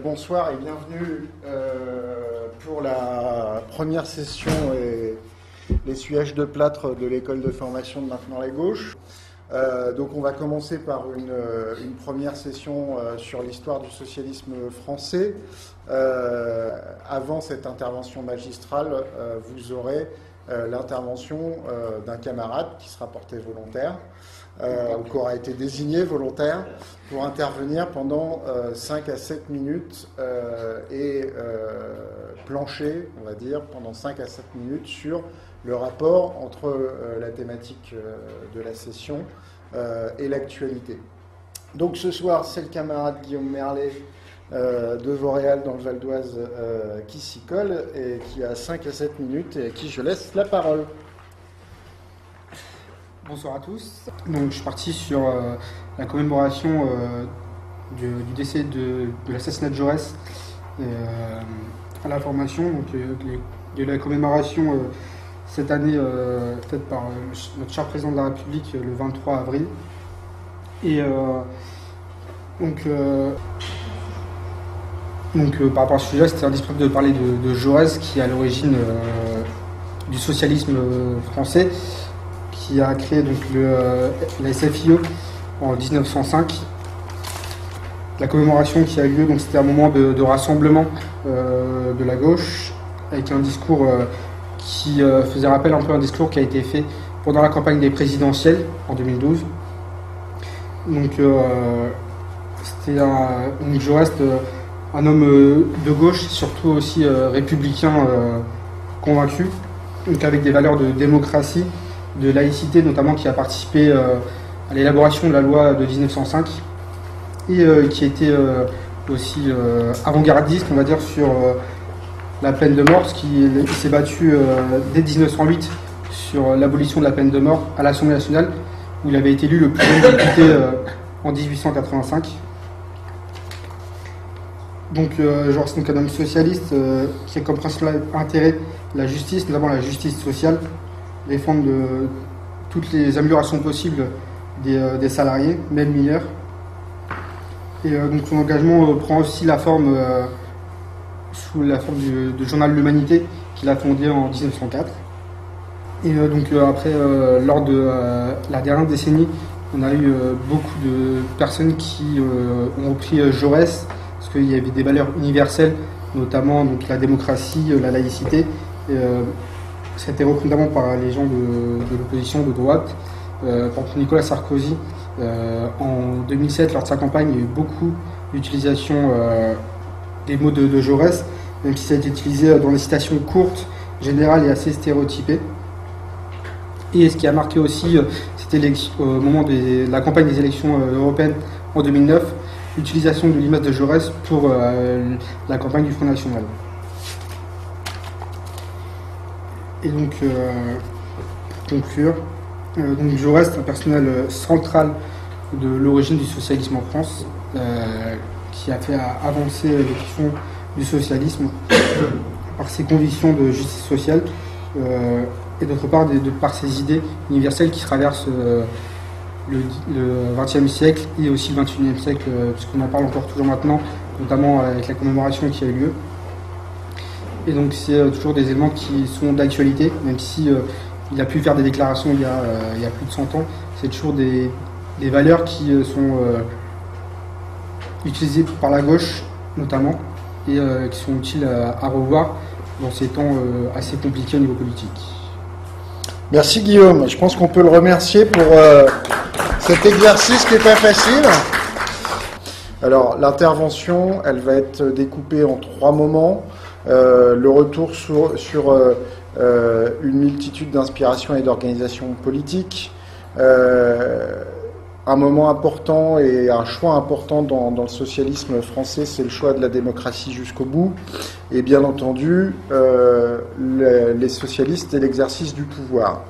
Bonsoir et bienvenue pour la première session et l'essuyage de plâtre de l'école de formation de Maintenant la Gauche. Donc on va commencer par une première session sur l'histoire du socialisme français. Avant cette intervention magistrale, vous aurez l'intervention d'un camarade qui sera porté volontaire, qui aura été désigné volontaire pour intervenir pendant 5 à 7 minutes et plancher, on va dire, pendant 5 à 7 minutes sur le rapport entre la thématique de la session et l'actualité. Donc ce soir, c'est le camarade Guillaume Merlet de Vauréal dans le Val d'Oise qui s'y colle et qui a 5 à 7 minutes et à qui je laisse la parole. Bonsoir à tous. Donc, je suis parti sur la commémoration du décès de l'assassinat de Jaurès à la formation. Donc, il y a eu la commémoration cette année faite par notre cher président de la République le 23 avril. Et par rapport à ce sujet, c'était indispensable de parler de Jaurès, qui est à l'origine du socialisme français, qui a créé donc la SFIO en 1905. La commémoration qui a eu lieu, donc c'était un moment de rassemblement de la gauche, avec un discours qui faisait rappel un peu à un discours qui a été fait pendant la campagne des présidentielles en 2012. Donc je reste un homme de gauche, surtout aussi républicain convaincu, donc avec des valeurs de démocratie, de laïcité notamment, qui a participé à l'élaboration de la loi de 1905 et qui était aussi avant-gardiste, on va dire, sur la peine de mort, parce qu'il s'est battu dès 1908 sur l'abolition de la peine de mort à l'Assemblée nationale, où il avait été élu le plus jeune député en 1885. Donc Jaurès est un homme socialiste qui a comme principal intérêt la justice, notamment la justice sociale, défendre toutes les améliorations possibles des salariés, même mineurs. Et donc son engagement prend aussi la forme sous la forme du journal L'Humanité qu'il a fondé en 1904. Et après, lors de la dernière décennie, on a eu beaucoup de personnes qui ont repris Jaurès, parce qu'il y avait des valeurs universelles, notamment donc, la démocratie, la laïcité. C'était repris notamment par les gens de l'opposition de droite. Par exemple, Nicolas Sarkozy, en 2007, lors de sa campagne, il y a eu beaucoup d'utilisation des mots de Jaurès, même si ça a été utilisé dans des citations courtes, générales et assez stéréotypées. Et ce qui a marqué aussi, c'était au moment de la campagne des élections européennes en 2009, l'utilisation de l'image de Jaurès pour la campagne du Front National. Et donc, pour conclure, Jaurès est un personnel central de l'origine du socialisme en France, qui a fait avancer les questions du socialisme par ses convictions de justice sociale et d'autre part par ses idées universelles qui traversent le XXe siècle et aussi le XXIe siècle, puisqu'on en parle encore toujours maintenant, notamment avec la commémoration qui a eu lieu. Et donc c'est toujours des éléments qui sont d'actualité, même si il a pu faire des déclarations il y a plus de 100 ans. C'est toujours des valeurs qui sont utilisées par la gauche notamment, et qui sont utiles à revoir dans ces temps assez compliqués au niveau politique. Merci Guillaume, je pense qu'on peut le remercier pour cet exercice qui n'est pas facile. Alors l'intervention, elle va être découpée en 3 moments. Le retour sur une multitude d'inspirations et d'organisations politiques, un moment important et un choix important dans le socialisme français, c'est le choix de la démocratie jusqu'au bout, et bien entendu les socialistes et l'exercice du pouvoir.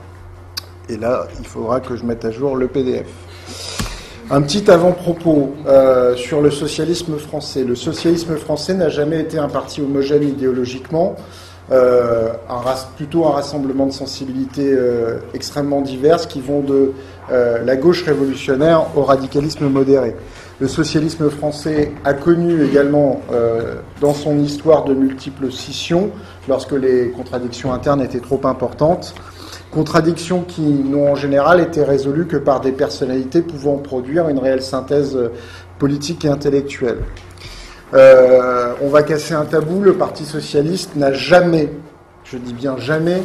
Et là, il faudra que je mette à jour le PDF. Un petit avant-propos sur le socialisme français. Le socialisme français n'a jamais été un parti homogène idéologiquement, plutôt un rassemblement de sensibilités extrêmement diverses qui vont de la gauche révolutionnaire au radicalisme modéré. Le socialisme français a connu également dans son histoire de multiples scissions lorsque les contradictions internes étaient trop importantes. Contradictions qui n'ont en général été résolues que par des personnalités pouvant produire une réelle synthèse politique et intellectuelle. On va casser un tabou, le Parti socialiste n'a jamais, je dis bien jamais,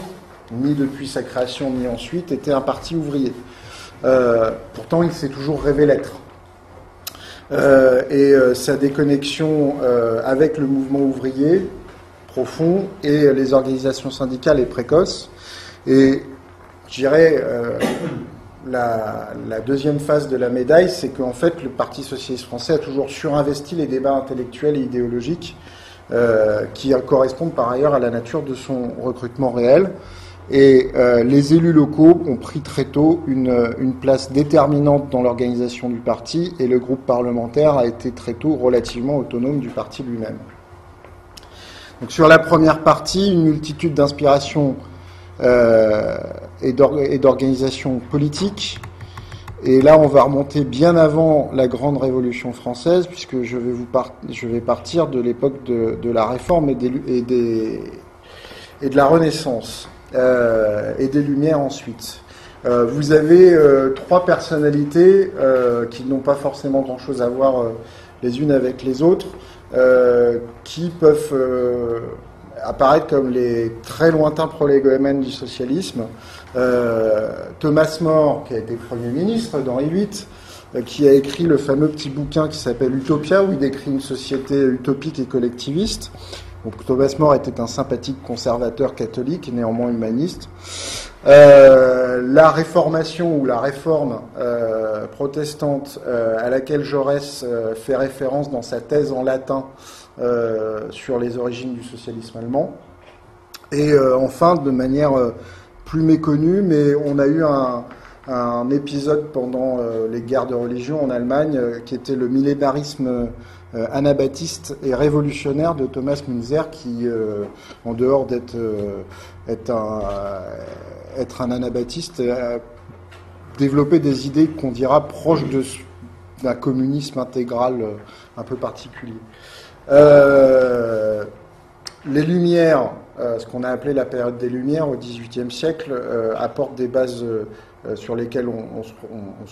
ni depuis sa création ni ensuite, été un parti ouvrier. Pourtant, il s'est toujours rêvé l'être. Sa déconnexion avec le mouvement ouvrier profond et les organisations syndicales est précoce. Et je dirais, la deuxième phase de la médaille, c'est qu'en fait, le Parti socialiste français a toujours surinvesti les débats intellectuels et idéologiques qui correspondent par ailleurs à la nature de son recrutement réel. Et les élus locaux ont pris très tôt une place déterminante dans l'organisation du parti, et le groupe parlementaire a été très tôt relativement autonome du parti lui-même. Donc sur la première partie, une multitude d'inspirations et d'organisations politiques. Et là, on va remonter bien avant la Grande Révolution française, puisque je vais partir de l'époque de la Réforme et de la Renaissance. Et des Lumières ensuite. Vous avez trois personnalités qui n'ont pas forcément grand-chose à voir les unes avec les autres, qui peuvent apparaître comme les très lointains prolégomènes du socialisme. Thomas More, qui a été Premier ministre d'Henri VIII, qui a écrit le fameux petit bouquin qui s'appelle Utopia, où il décrit une société utopique et collectiviste. Donc, Thomas More était un sympathique conservateur catholique et néanmoins humaniste. La réformation ou la réforme protestante à laquelle Jaurès fait référence dans sa thèse en latin sur les origines du socialisme allemand. Et enfin, de manière plus méconnue, mais on a eu un épisode pendant les guerres de religion en Allemagne qui était le millénarisme anabaptiste et révolutionnaire de Thomas Müntzer, qui, en dehors d'être un anabaptiste, a développé des idées qu'on dira proches d'un communisme intégral un peu particulier. Les Lumières, ce qu'on a appelé la période des Lumières au XVIIIe siècle, apportent des bases sur lesquelles on se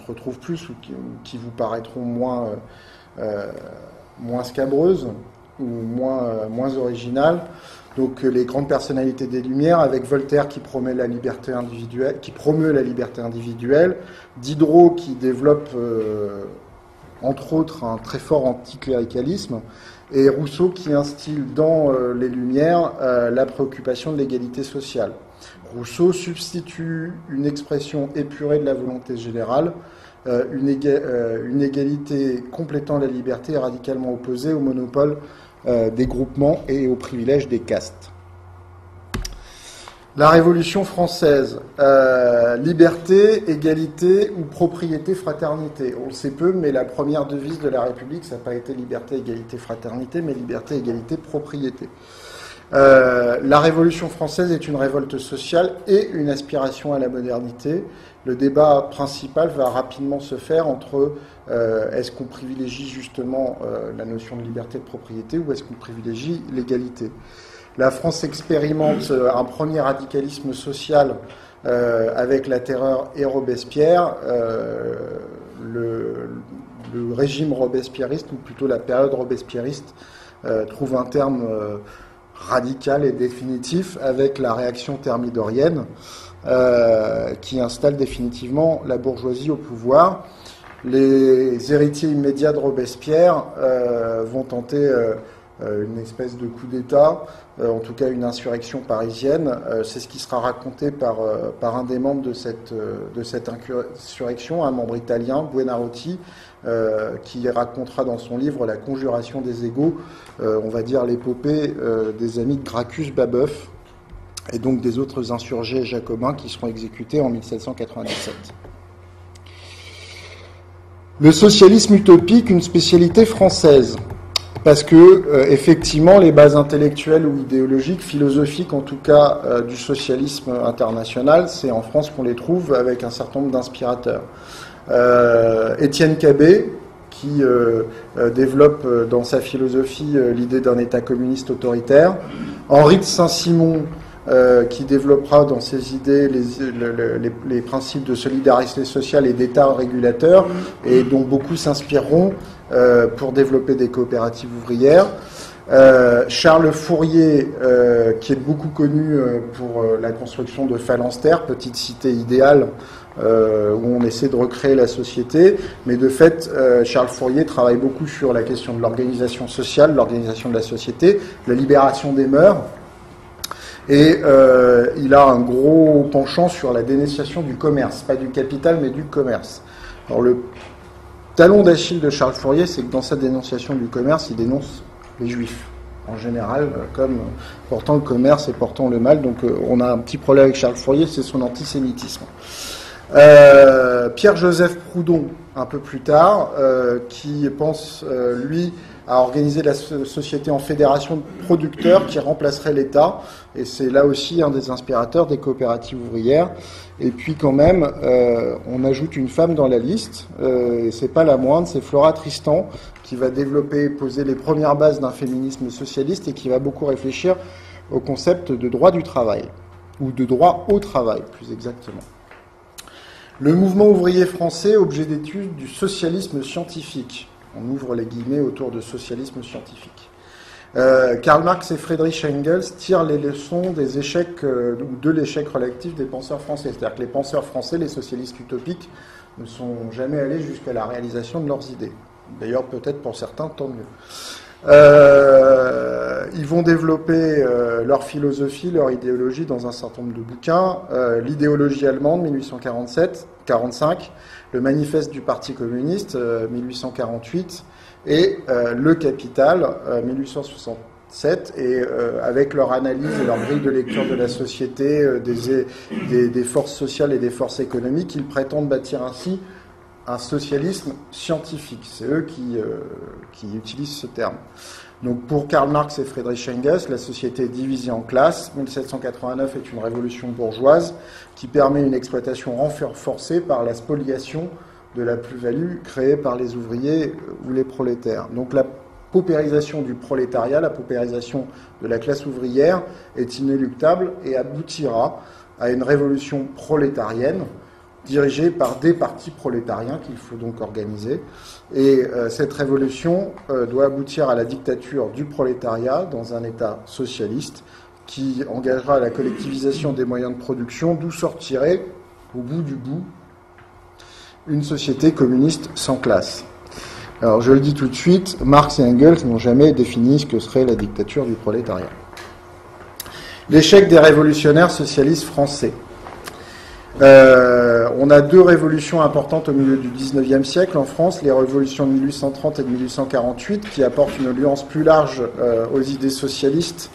retrouve plus, ou qui vous paraîtront moins skabreuses ou moins originales. Donc les grandes personnalités des Lumières, avec Voltaire qui promeut la liberté individuelle, Diderot qui développe entre autres un très fort anticléricalisme, et Rousseau qui instille dans les Lumières la préoccupation de l'égalité sociale. Rousseau substitue une expression épurée de la volonté générale, une égalité complétant la liberté, radicalement opposée au monopole des groupements et au privilège des castes. La Révolution française, liberté, égalité ou propriété, fraternité. On le sait peu, mais la première devise de la République, ça n'a pas été liberté, égalité, fraternité, mais liberté, égalité, propriété. La Révolution française est une révolte sociale et une aspiration à la modernité. Le débat principal va rapidement se faire entre est-ce qu'on privilégie justement la notion de liberté, de propriété, ou est-ce qu'on privilégie l'égalité. La France expérimente un premier radicalisme social avec la Terreur et Robespierre. Le régime robespierriste, ou plutôt la période robespierriste, trouve un terme radical et définitif avec la réaction thermidorienne qui installe définitivement la bourgeoisie au pouvoir. Les héritiers immédiats de Robespierre vont tenter une espèce de coup d'État, en tout cas une insurrection parisienne. C'est ce qui sera raconté par un des membres de cette insurrection, un membre italien, Buonarroti, qui racontera dans son livre La conjuration des égaux, on va dire l'épopée des amis de Gracchus Babeuf, et donc des autres insurgés jacobins qui seront exécutés en 1797. Le socialisme utopique, une spécialité française. Parce que, effectivement, les bases intellectuelles ou idéologiques, philosophiques en tout cas, du socialisme international, c'est en France qu'on les trouve avec un certain nombre d'inspirateurs. Étienne Cabet, qui développe dans sa philosophie l'idée d'un État communiste autoritaire. Henri de Saint-Simon, qui développera dans ses idées les principes de solidarité sociale et d'État régulateur, et dont beaucoup s'inspireront pour développer des coopératives ouvrières. Charles Fourier, qui est beaucoup connu pour la construction de Phalanstère, petite cité idéale où on essaie de recréer la société, mais de fait, Charles Fourier travaille beaucoup sur la question de l'organisation sociale, l'organisation de la société, la libération des mœurs, et il a un gros penchant sur la dénonciation du commerce, pas du capital, mais du commerce. Alors le talon d'Achille de Charles Fourier, c'est que dans sa dénonciation du commerce, il dénonce les juifs, en général, comme portant le commerce et portant le mal. Donc on a un petit problème avec Charles Fourier, c'est son antisémitisme. Pierre-Joseph Proudhon, un peu plus tard, qui pense, lui, à organiser la société en fédération de producteurs qui remplacerait l'État. Et c'est là aussi un des inspirateurs des coopératives ouvrières. Et puis quand même, on ajoute une femme dans la liste, et c'est pas la moindre, c'est Flora Tristan, qui va développer, poser les premières bases d'un féminisme socialiste et qui va beaucoup réfléchir au concept de droit du travail, ou de droit au travail, plus exactement. Le mouvement ouvrier français, objet d'étude du socialisme scientifique. On ouvre les guillemets autour de socialisme scientifique. Karl Marx et Friedrich Engels tirent les leçons des échecs, ou de l'échec relatif des penseurs français. C'est-à-dire que les penseurs français, les socialistes utopiques, ne sont jamais allés jusqu'à la réalisation de leurs idées. D'ailleurs, peut-être pour certains, tant mieux. Ils vont développer leur philosophie, leur idéologie dans un certain nombre de bouquins. L'idéologie allemande, 1845, le manifeste du Parti communiste, 1848, et le Capital, 1867, et avec leur analyse et leur grille de lecture de la société, des forces sociales et des forces économiques, ils prétendent bâtir ainsi un socialisme scientifique. C'est eux qui utilisent ce terme. Donc pour Karl Marx et Friedrich Engels, la société est divisée en classes. 1789 est une révolution bourgeoise qui permet une exploitation renforcée par la spoliation de la plus-value créée par les ouvriers ou les prolétaires. Donc la paupérisation du prolétariat, la paupérisation de la classe ouvrière est inéluctable et aboutira à une révolution prolétarienne dirigée par des partis prolétariens qu'il faut donc organiser. Et cette révolution doit aboutir à la dictature du prolétariat dans un État socialiste qui engagera la collectivisation des moyens de production, d'où sortirait, au bout du bout, une société communiste sans classe. Alors je le dis tout de suite, Marx et Engels n'ont jamais défini ce que serait la dictature du prolétariat. L'échec des révolutionnaires socialistes français. On a deux révolutions importantes au milieu du XIXe siècle en France, les révolutions de 1830 et de 1848, qui apportent une nuance plus large aux idées socialistes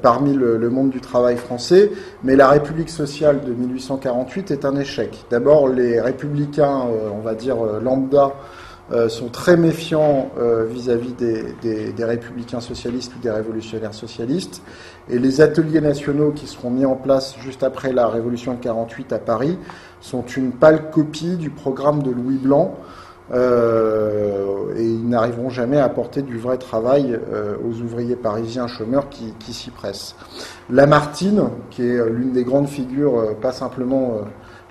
parmi le monde du travail français, mais la République sociale de 1848 est un échec. D'abord, les républicains, on va dire lambda, sont très méfiants vis-à-vis des républicains socialistes ou des révolutionnaires socialistes, et les ateliers nationaux qui seront mis en place juste après la Révolution de 48 à Paris sont une pâle copie du programme de Louis Blanc, et ils n'arriveront jamais à apporter du vrai travail aux ouvriers parisiens chômeurs qui s'y pressent. Lamartine, qui est l'une des grandes figures, pas simplement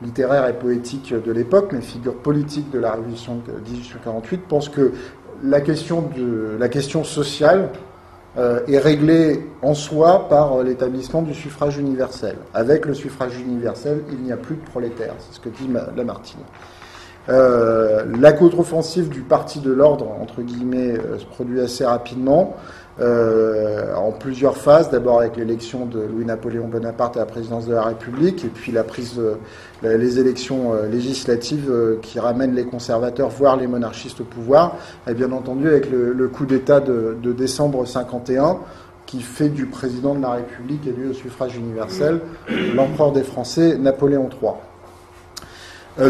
littéraire et poétique de l'époque, mais figure politique de la Révolution de 1848, pense que la question sociale est réglée en soi par l'établissement du suffrage universel. Avec le suffrage universel, il n'y a plus de prolétaires, c'est ce que dit Lamartine. La contre-offensive du Parti de l'ordre, entre guillemets, se produit assez rapidement, en plusieurs phases. D'abord avec l'élection de Louis-Napoléon Bonaparte à la présidence de la République, et puis les élections législatives qui ramènent les conservateurs, voire les monarchistes au pouvoir, et bien entendu avec le coup d'État de décembre 51, qui fait du président de la République élu au suffrage universel l'empereur des Français, Napoléon III.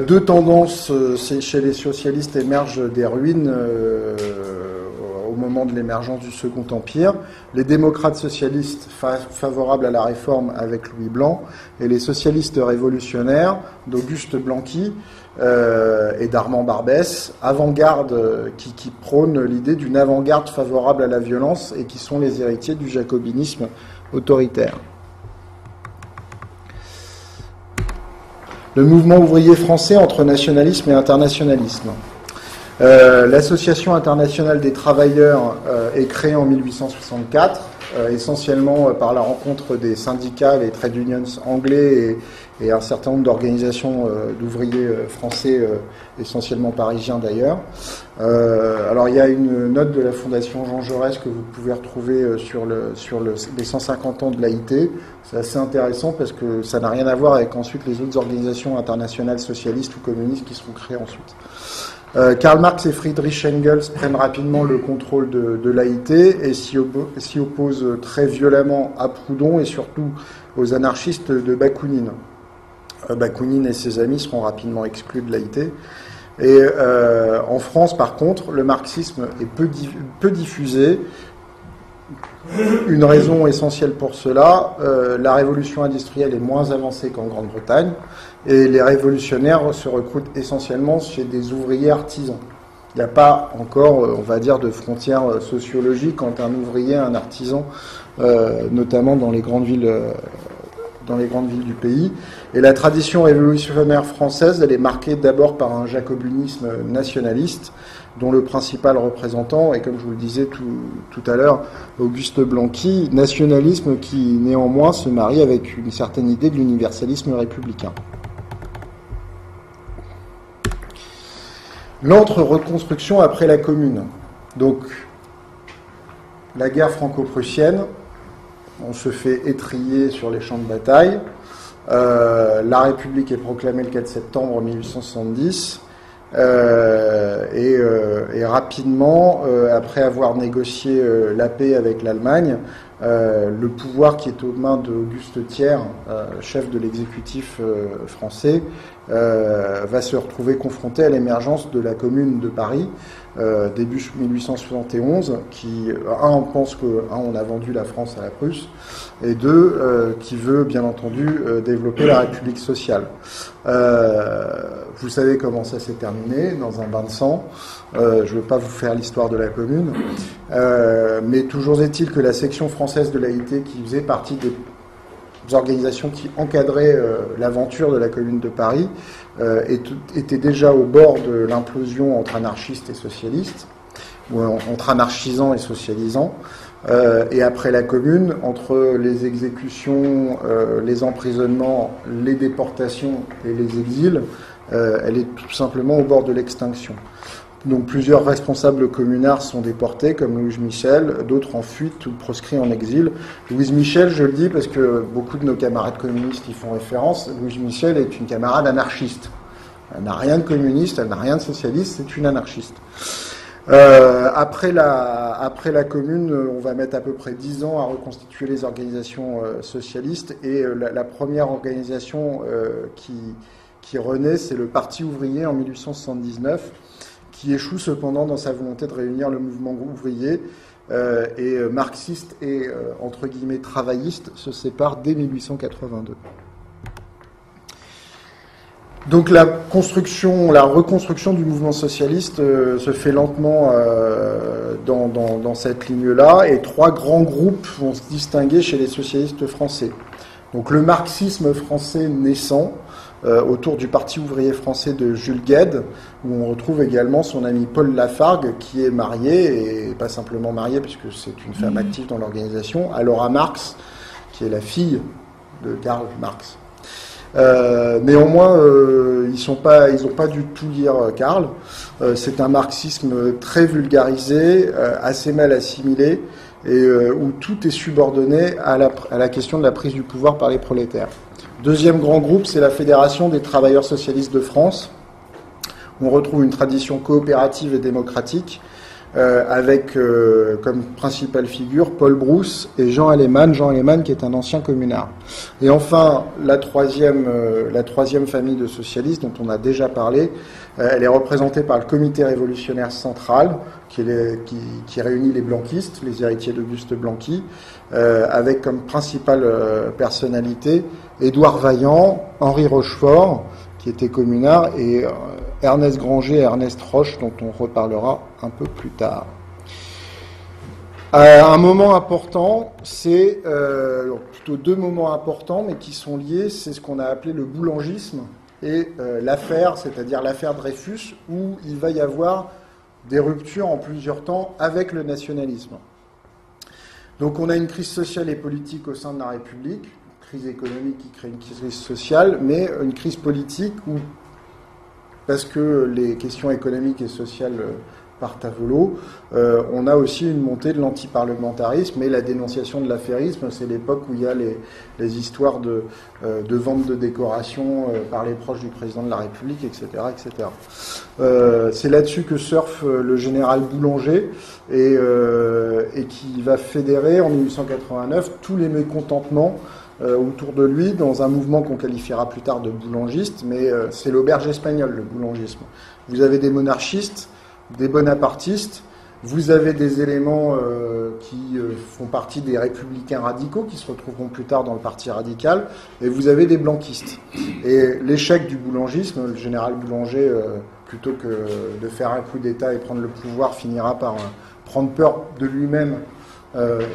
Deux tendances chez les socialistes émergent des ruines au moment de l'émergence du Second Empire, les démocrates socialistes favorables à la réforme avec Louis Blanc, et les socialistes révolutionnaires d'Auguste Blanqui et d'Armand Barbès, avant-garde qui prônent l'idée d'une avant-garde favorable à la violence et qui sont les héritiers du jacobinisme autoritaire. Le mouvement ouvrier français entre nationalisme et internationalisme. L'Association internationale des travailleurs est créée en 1864, essentiellement par la rencontre des syndicats, les trade unions anglais et un certain nombre d'organisations d'ouvriers français, essentiellement parisiens d'ailleurs. Alors il y a une note de la Fondation Jean Jaurès que vous pouvez retrouver sur les 150 ans de l'AIT. C'est assez intéressant parce que ça n'a rien à voir avec ensuite les autres organisations internationales socialistes ou communistes qui seront créées ensuite. Karl Marx et Friedrich Engels prennent rapidement le contrôle de l'AIT et s'y opposent très violemment à Proudhon et surtout aux anarchistes de Bakounine. Bakounine et ses amis seront rapidement exclus de l'AIT. Et en France, par contre, le marxisme est peu diffusé. Une raison essentielle pour cela, la révolution industrielle est moins avancée qu'en Grande-Bretagne et les révolutionnaires se recrutent essentiellement chez des ouvriers artisans. Il n'y a pas encore, on va dire, de frontières sociologiques entre un ouvrier et un artisan, notamment dans les grandes villes du pays. Et la tradition révolutionnaire française, elle est marquée d'abord par un jacobinisme nationaliste, dont le principal représentant est, comme je vous le disais tout à l'heure, Auguste Blanqui, nationalisme qui néanmoins se marie avec une certaine idée de l'universalisme républicain. L'entre-reconstruction après la Commune. Donc, la guerre franco-prussienne, on se fait étriller sur les champs de bataille. La République est proclamée le 4 septembre 1870. Et rapidement, après avoir négocié la paix avec l'Allemagne, le pouvoir qui est aux mains d'Auguste Thiers, chef de l'exécutif français, va se retrouver confronté à l'émergence de la Commune de Paris, début 1871, qui, on pense on a vendu la France à la Prusse, et deux, qui veut bien entendu développer la République sociale. Vous savez comment ça s'est terminé, dans un bain de sang. Je ne veux pas vous faire l'histoire de la Commune, mais toujours est-il que la section française de l'AIT, qui faisait partie des organisations qui encadraient l'aventure de la Commune de Paris, était déjà au bord de l'implosion entre anarchistes et socialistes, ou entre anarchisants et socialisants. Et après la Commune, entre les exécutions, les emprisonnements, les déportations et les exils, elle est tout simplement au bord de l'extinction. Donc plusieurs responsables communards sont déportés, comme Louise Michel, d'autres en fuite ou proscrits en exil. Louise Michel, je le dis parce que beaucoup de nos camarades communistes y font référence, Louise Michel est une camarade anarchiste. Elle n'a rien de communiste, elle n'a rien de socialiste, c'est une anarchiste. Après la Commune, on va mettre à peu près 10 ans à reconstituer les organisations socialistes et la première organisation qui renaît, c'est le Parti ouvrier en 1879, qui échoue cependant dans sa volonté de réunir le mouvement ouvrier et marxiste et entre guillemets travailliste se séparent dès 1882. Donc la reconstruction du mouvement socialiste se fait lentement dans cette ligne-là, et trois grands groupes vont se distinguer chez les socialistes français. Donc le marxisme français naissant, autour du Parti ouvrier français de Jules Guesde, où on retrouve également son ami Paul Lafargue, qui est marié, et pas simplement marié, puisque c'est une femme active dans l'organisation, à Laura Marx, qui est la fille de Karl Marx. Néanmoins, ils n'ont pas du tout lire Karl. C'est un marxisme très vulgarisé, assez mal assimilé, et où tout est subordonné à la question de la prise du pouvoir par les prolétaires. Deuxième grand groupe, c'est la Fédération des travailleurs socialistes de France. On retrouve une tradition coopérative et démocratique, avec comme principale figure Paul Brousse et Jean Aleman qui est un ancien communard. Et enfin, la troisième famille de socialistes dont on a déjà parlé, elle est représentée par le Comité révolutionnaire central qui réunit les blanquistes, les héritiers d'Auguste Blanqui, avec comme principale personnalité Édouard Vaillant, Henri Rochefort, qui était communard, et Ernest Granger et Ernest Roche, dont on reparlera un peu plus tard. Un moment important, c'est plutôt deux moments importants, mais qui sont liés, c'est ce qu'on a appelé le boulangisme et l'affaire, c'est-à-dire l'affaire Dreyfus, où il va y avoir des ruptures en plusieurs temps avec le nationalisme. Donc on a une crise sociale et politique au sein de la République, une crise économique qui crée une crise sociale, mais une crise politique où, parce que les questions économiques et sociales partent à volo, on a aussi une montée de l'antiparlementarisme et la dénonciation de l'affairisme. C'est l'époque où il y a les histoires de vente de décorations par les proches du président de la République, etc. etc. C'est là-dessus que surfe le général Boulanger et qui va fédérer en 1889 tous les mécontentements autour de lui dans un mouvement qu'on qualifiera plus tard de boulangiste, mais c'est l'auberge espagnole, le boulangisme. Vous avez des monarchistes, des bonapartistes, vous avez des éléments qui font partie des républicains radicaux, qui se retrouveront plus tard dans le parti radical, et vous avez des blanquistes. Et l'échec du boulangisme, le général Boulanger, plutôt que de faire un coup d'État et prendre le pouvoir, finira par prendre peur de lui-même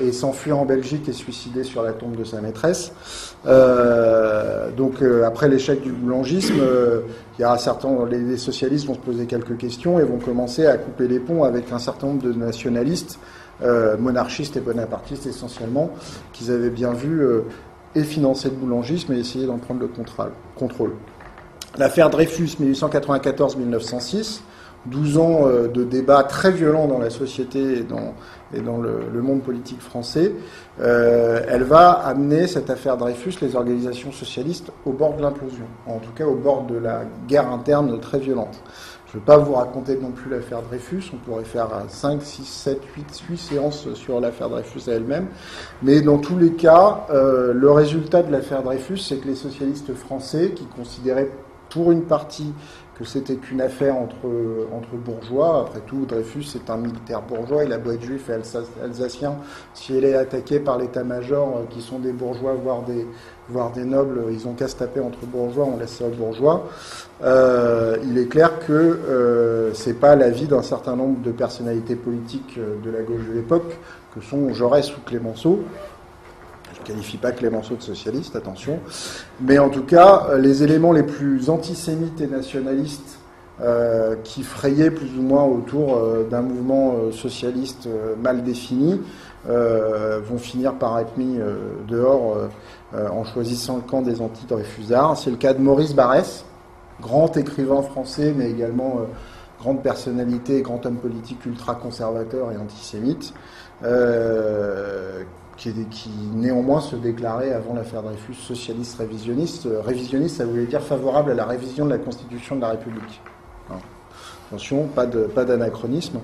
et s'enfuir en Belgique et se suicider sur la tombe de sa maîtresse. Donc après l'échec du boulangisme, il y a les socialistes vont se poser quelques questions et vont commencer à couper les ponts avec un certain nombre de nationalistes, monarchistes et bonapartistes essentiellement, qu'ils avaient bien vu et financer le boulangisme et essayer d'en prendre le contrôle. L'affaire Dreyfus, 1894-1906, 12 ans de débats très violents dans la société et dans le monde politique français, elle va amener, cette affaire Dreyfus, les organisations socialistes au bord de l'implosion, en tout cas au bord de la guerre interne très violente. Je ne vais pas vous raconter non plus l'affaire Dreyfus, on pourrait faire 5, 6, 7, 8 séances sur l'affaire Dreyfus à elle-même, mais dans tous les cas, le résultat de l'affaire Dreyfus, c'est que les socialistes français, qui considéraient pour une partie que c'était qu'une affaire entre bourgeois. Après tout, Dreyfus est un militaire bourgeois, il a beau être juif et alsacien, si elle est attaquée par l'état-major, qui sont des bourgeois, voire des nobles, ils ont qu'à se taper entre bourgeois, on laisse ça aux bourgeois. Il est clair que c'est pas l'avis d'un certain nombre de personnalités politiques de la gauche de l'époque, que sont Jaurès ou Clémenceau. Je ne qualifie pas Clémenceau de socialiste, attention. Mais en tout cas, les éléments les plus antisémites et nationalistes qui frayaient plus ou moins autour d'un mouvement socialiste mal défini vont finir par être mis dehors en choisissant le camp des anti-Dreyfusards. C'est le cas de Maurice Barrès, grand écrivain français, mais également grande personnalité, grand homme politique ultra-conservateur et antisémite, qui néanmoins se déclarait avant l'affaire Dreyfus socialiste révisionniste. Révisionniste, ça voulait dire favorable à la révision de la Constitution de la République. Hein. Attention, pas d'anachronisme.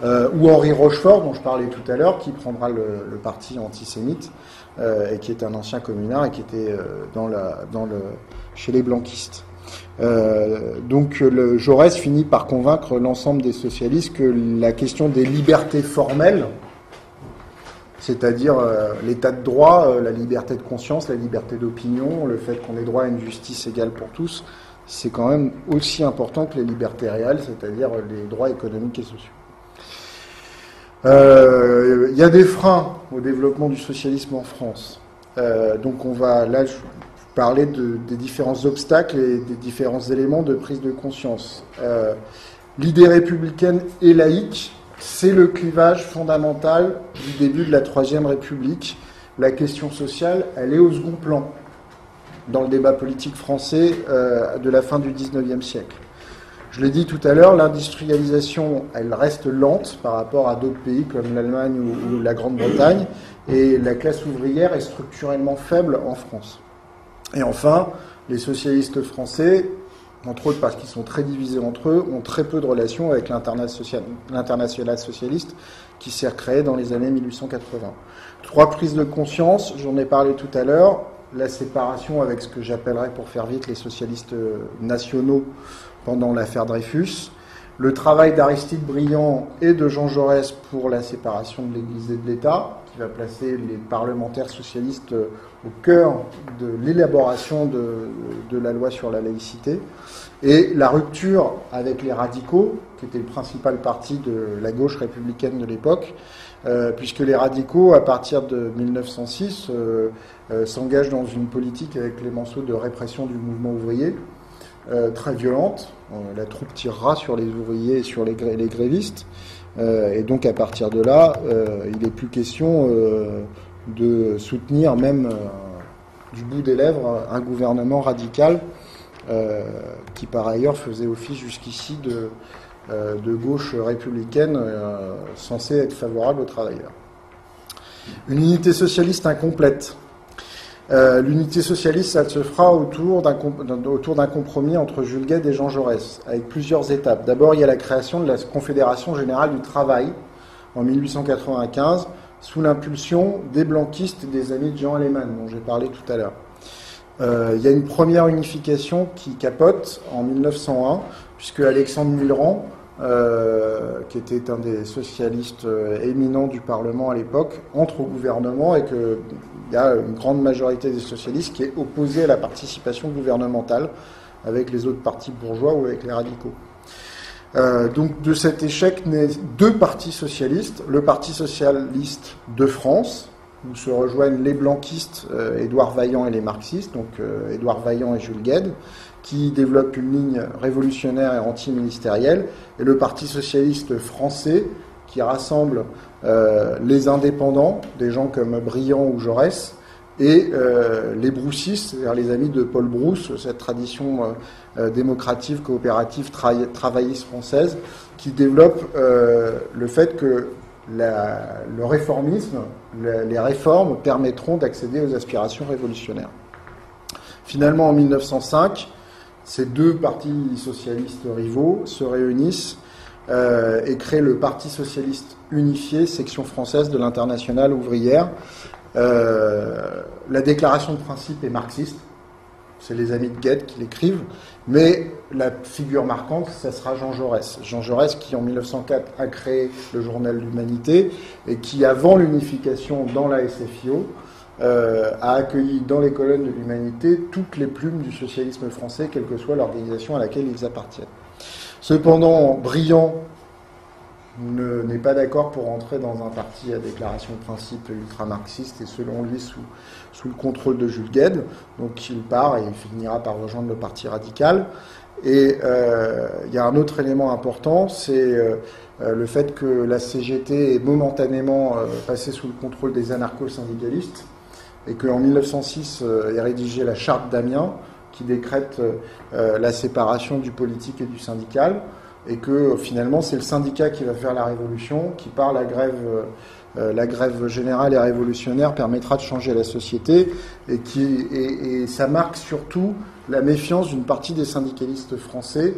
Ou Henri Rochefort, dont je parlais tout à l'heure, qui prendra le parti antisémite et qui est un ancien communard et qui était chez les blanquistes. Donc Jaurès finit par convaincre l'ensemble des socialistes que la question des libertés formelles, c'est-à-dire l'état de droit, la liberté de conscience, la liberté d'opinion, le fait qu'on ait droit à une justice égale pour tous, c'est quand même aussi important que les libertés réelles, c'est-à-dire les droits économiques et sociaux. Il y a des freins au développement du socialisme en France. Donc on va là parler des différents obstacles et des différents éléments de prise de conscience. L'idée républicaine et laïque, c'est le clivage fondamental du début de la Troisième République. La question sociale, elle est au second plan dans le débat politique français de la fin du XIXe siècle. Je l'ai dit tout à l'heure, l'industrialisation, elle reste lente par rapport à d'autres pays comme l'Allemagne ou la Grande-Bretagne, et la classe ouvrière est structurellement faible en France. Et enfin, les socialistes français entre autres parce qu'ils sont très divisés entre eux, ont très peu de relations avec l'internationale socialiste qui s'est recréée dans les années 1880. 3 prises de conscience, j'en ai parlé tout à l'heure, la séparation avec ce que j'appellerais, pour faire vite, les socialistes nationaux pendant l'affaire Dreyfus, le travail d'Aristide Briand et de Jean Jaurès pour la séparation de l'Église et de l'État, qui va placer les parlementaires socialistes au cœur de l'élaboration de la loi sur la laïcité, et la rupture avec les radicaux, qui était le principal parti de la gauche républicaine de l'époque, puisque les radicaux, à partir de 1906, s'engagent dans une politique avec Clémenceau de répression du mouvement ouvrier, très violente. La troupe tirera sur les ouvriers et sur les grévistes. Et donc, à partir de là, il n'est plus question de soutenir même du bout des lèvres un gouvernement radical qui, par ailleurs, faisait office jusqu'ici de gauche républicaine censée être favorable aux travailleurs. Une unité socialiste incomplète. L'unité socialiste, ça se fera autour d'un compromis entre Jules Guesde et Jean Jaurès, avec plusieurs étapes. D'abord, il y a la création de la Confédération Générale du Travail en 1895, sous l'impulsion des blanquistes et des amis de Jean Allemann, dont j'ai parlé tout à l'heure. Il y a une première unification qui capote en 1901, puisque Alexandre Millerand, qui était un des socialistes éminents du Parlement à l'époque, entre au gouvernement et qu'il y a une grande majorité des socialistes qui est opposée à la participation gouvernementale avec les autres partis bourgeois ou avec les radicaux. Donc de cet échec naissent 2 partis socialistes, le Parti socialiste de France, où se rejoignent les blanquistes, Édouard Vaillant et les marxistes, donc Édouard Vaillant et Jules Guesde, qui développent une ligne révolutionnaire et anti-ministérielle, et le Parti socialiste français, qui rassemble les indépendants, des gens comme Briand ou Jaurès, et les broussistes, c'est-à-dire les amis de Paul Brousse, cette tradition démocratique, coopérative, travailliste française, qui développe le fait que le réformisme, les réformes permettront d'accéder aux aspirations révolutionnaires. Finalement, en 1905, ces 2 partis socialistes rivaux se réunissent et créent le Parti socialiste unifié, section française de l'Internationale ouvrière. La déclaration de principe est marxiste, c'est les amis de Guesde qui l'écrivent, mais la figure marquante, ça sera Jean Jaurès. Jean Jaurès qui, en 1904, a créé le journal L'Humanité et qui, avant l'unification dans la SFIO, a accueilli dans les colonnes de l'Humanité toutes les plumes du socialisme français, quelle que soit l'organisation à laquelle ils appartiennent. Cependant, Briand n'est pas d'accord pour entrer dans un parti à déclaration de principe ultra-marxiste et selon lui sous le contrôle de Jules Guesde. Donc il part et il finira par rejoindre le parti radical. Et il y a un autre élément important, c'est le fait que la CGT est momentanément passée sous le contrôle des anarcho-syndicalistes et qu'en 1906 est rédigée la charte d'Amiens qui décrète la séparation du politique et du syndical, et que finalement c'est le syndicat qui va faire la révolution, qui par la grève générale et révolutionnaire permettra de changer la société, et ça marque surtout la méfiance d'une partie des syndicalistes français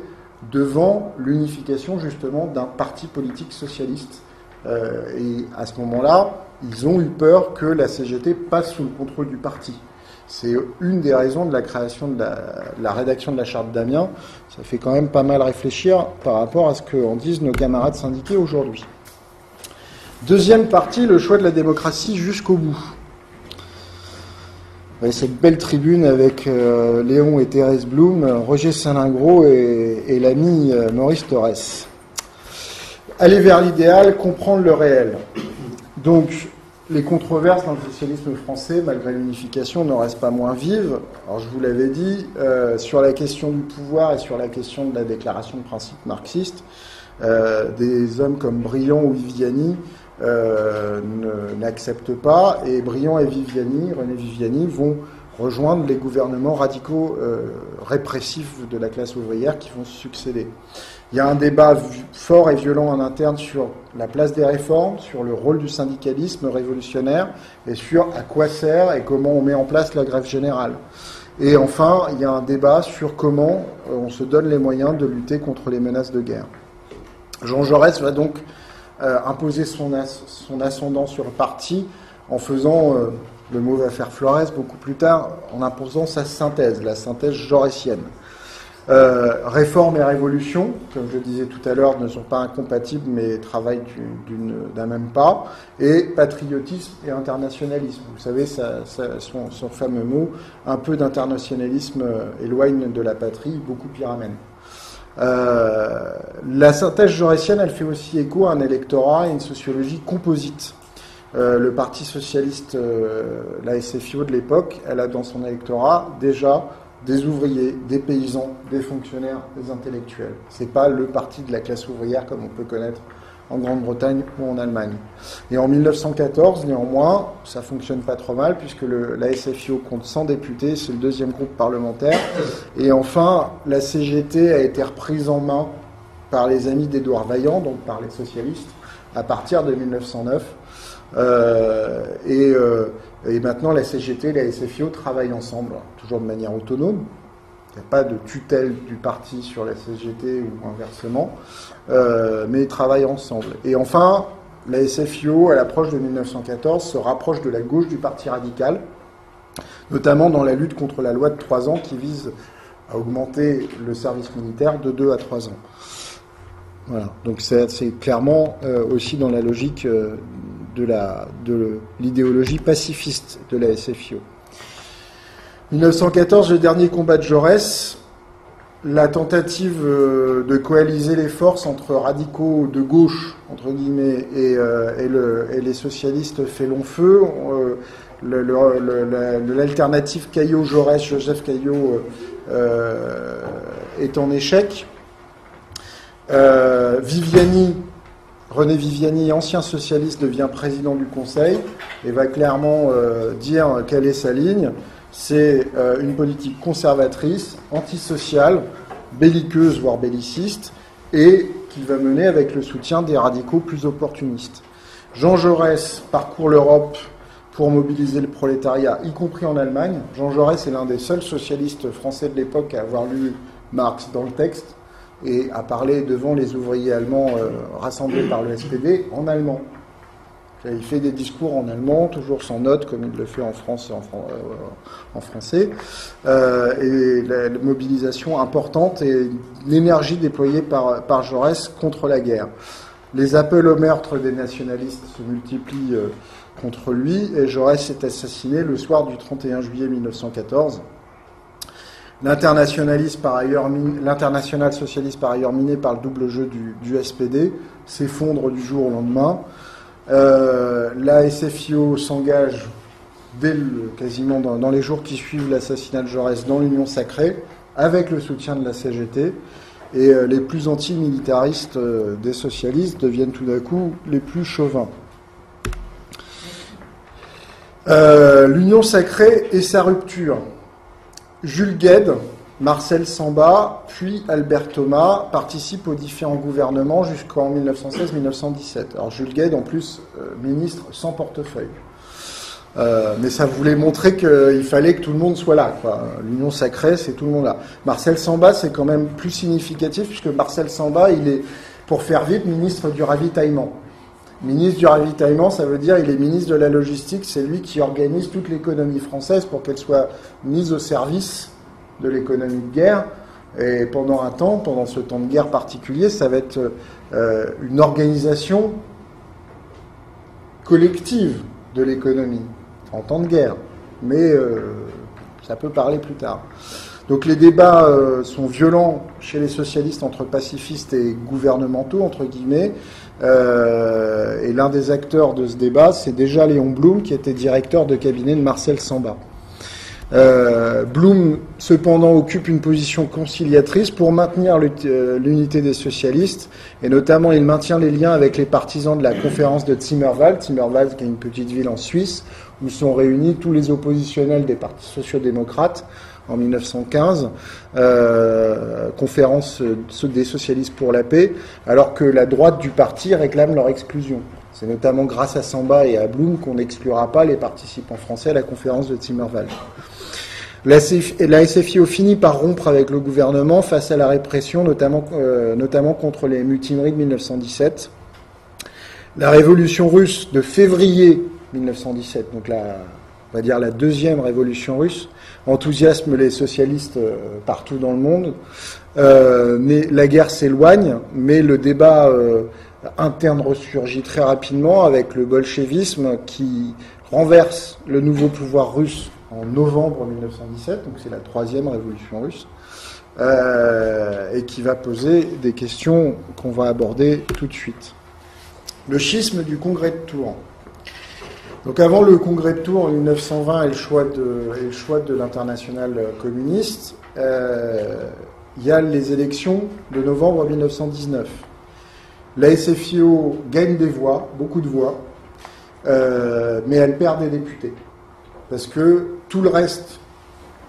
devant l'unification justement d'un parti politique socialiste. Et à ce moment-là, ils ont eu peur que la CGT passe sous le contrôle du parti. C'est une des raisons de la création de la rédaction de la charte d'Amiens. Ça fait quand même pas mal réfléchir par rapport à ce qu'en disent nos camarades syndiqués aujourd'hui. Deuxième partie, le choix de la démocratie jusqu'au bout. Et cette belle tribune avec Léon et Thérèse Blum, Roger Salingro et l'ami Maurice Thorez. Aller vers l'idéal, comprendre le réel. Donc, les controverses dans le socialisme français, malgré l'unification, ne restent pas moins vives. Alors, je vous l'avais dit, sur la question du pouvoir et sur la question de la déclaration de principe marxiste, des hommes comme Briand ou Viviani n'acceptent pas, et Briand et Viviani, René Viviani, vont rejoindre les gouvernements radicaux répressifs de la classe ouvrière qui vont se succéder. Il y a un débat fort et violent en interne sur la place des réformes, sur le rôle du syndicalisme révolutionnaire et sur à quoi sert et comment on met en place la grève générale. Et enfin, il y a un débat sur comment on se donne les moyens de lutter contre les menaces de guerre. Jean Jaurès va donc imposer son ascendant sur le parti en faisant, le mot va faire Flores beaucoup plus tard, en imposant sa synthèse, la synthèse jaurétienne. Réforme et révolution, comme je disais tout à l'heure, ne sont pas incompatibles, mais travaillent d'un même pas. Et patriotisme et internationalisme. Vous savez, son fameux mot, un peu d'internationalisme éloigne de la patrie, beaucoup y ramène. La synthèse jaurétienne, elle fait aussi écho à un électorat et une sociologie composite. Le Parti socialiste, la SFIO de l'époque, elle a dans son électorat déjà des ouvriers, des paysans, des fonctionnaires, des intellectuels. C'est pas le parti de la classe ouvrière comme on peut connaître en Grande-Bretagne ou en Allemagne. Et en 1914, néanmoins, ça fonctionne pas trop mal puisque la SFIO compte 100 députés, c'est le deuxième groupe parlementaire. Et enfin, la CGT a été reprise en main par les amis d'Édouard Vaillant, donc par les socialistes, à partir de 1909. Et maintenant, la CGT et la SFIO travaillent ensemble, toujours de manière autonome. Il n'y a pas de tutelle du parti sur la CGT ou inversement, mais ils travaillent ensemble. Et enfin, la SFIO, à l'approche de 1914, se rapproche de la gauche du Parti radical, notamment dans la lutte contre la loi de 3 ans qui vise à augmenter le service militaire de 2 à 3 ans. Voilà, donc c'est clairement aussi dans la logique de l'idéologie pacifiste de la SFIO. 1914, le dernier combat de Jaurès, la tentative de coaliser les forces entre radicaux de gauche, entre guillemets, et les socialistes fait long feu. L'alternative Caillot-Jaurès, Joseph Caillot, est en échec. René Viviani, ancien socialiste, devient président du Conseil et va clairement dire quelle est sa ligne. C'est une politique conservatrice, antisociale, belliqueuse, voire belliciste, et qu'il va mener avec le soutien des radicaux plus opportunistes. Jean Jaurès parcourt l'Europe pour mobiliser le prolétariat, y compris en Allemagne. Jean Jaurès est l'un des seuls socialistes français de l'époque à avoir lu Marx dans le texte et à parler devant les ouvriers allemands rassemblés par le SPD en allemand. Il fait des discours en allemand, toujours sans notes, comme il le fait en France et en français. Et la mobilisation importante et l'énergie déployée par Jaurès contre la guerre. Les appels au meurtre des nationalistes se multiplient contre lui et Jaurès est assassiné le soir du 31 juillet 1914. L'international socialiste, par ailleurs miné par le double jeu du SPD, s'effondre du jour au lendemain. La SFIO s'engage quasiment dans les jours qui suivent l'assassinat de Jaurès dans l'Union sacrée, avec le soutien de la CGT, et les plus antimilitaristes des socialistes deviennent tout d'un coup les plus chauvins. L'Union sacrée et sa rupture. Jules Guesde, Marcel Samba, puis Albert Thomas participent aux différents gouvernements jusqu'en 1916-1917. Alors Jules Guesde, en plus, ministre sans portefeuille. Mais ça voulait montrer qu'il fallait que tout le monde soit là, quoi. L'Union sacrée, c'est tout le monde là. Marcel Samba, c'est quand même plus significatif, puisque Marcel Samba, il est, pour faire vite, ministre du ravitaillement. Ministre du ravitaillement, ça veut dire il est ministre de la logistique, c'est lui qui organise toute l'économie française pour qu'elle soit mise au service de l'économie de guerre. Et pendant ce temps de guerre particulier, ça va être une organisation collective de l'économie en temps de guerre. Mais ça peut parler plus tard. Donc les débats sont violents chez les socialistes entre pacifistes et gouvernementaux, entre guillemets. Et l'un des acteurs de ce débat, c'est déjà Léon Blum, qui était directeur de cabinet de Marcel Samba. Blum, cependant, occupe une position conciliatrice pour maintenir l'unité des socialistes, et notamment il maintient les liens avec les partisans de la conférence de Zimmerwald, qui est une petite ville en Suisse, où sont réunis tous les oppositionnels des partis sociaux-démocrates en 1915, conférence des socialistes pour la paix, alors que la droite du parti réclame leur exclusion. C'est notamment grâce à Samba et à Blum qu'on n'exclura pas les participants français à la conférence de Zimmerwald. La SFIO finit par rompre avec le gouvernement face à la répression, notamment contre les mutineries de 1917. La révolution russe de février 1917, donc on va dire la deuxième révolution russe, enthousiasme les socialistes partout dans le monde. Mais la guerre s'éloigne, mais le débat interne ressurgit très rapidement avec le bolchevisme qui renverse le nouveau pouvoir russe en novembre 1917, donc c'est la troisième révolution russe, et qui va poser des questions qu'on va aborder tout de suite. Le schisme du congrès de Tours. Donc avant le congrès de Tours en 1920 et le choix de l'internationale communiste, il y a les élections de novembre 1919. La SFIO gagne des voix, beaucoup de voix, mais elle perd des députés. Parce que tout le reste,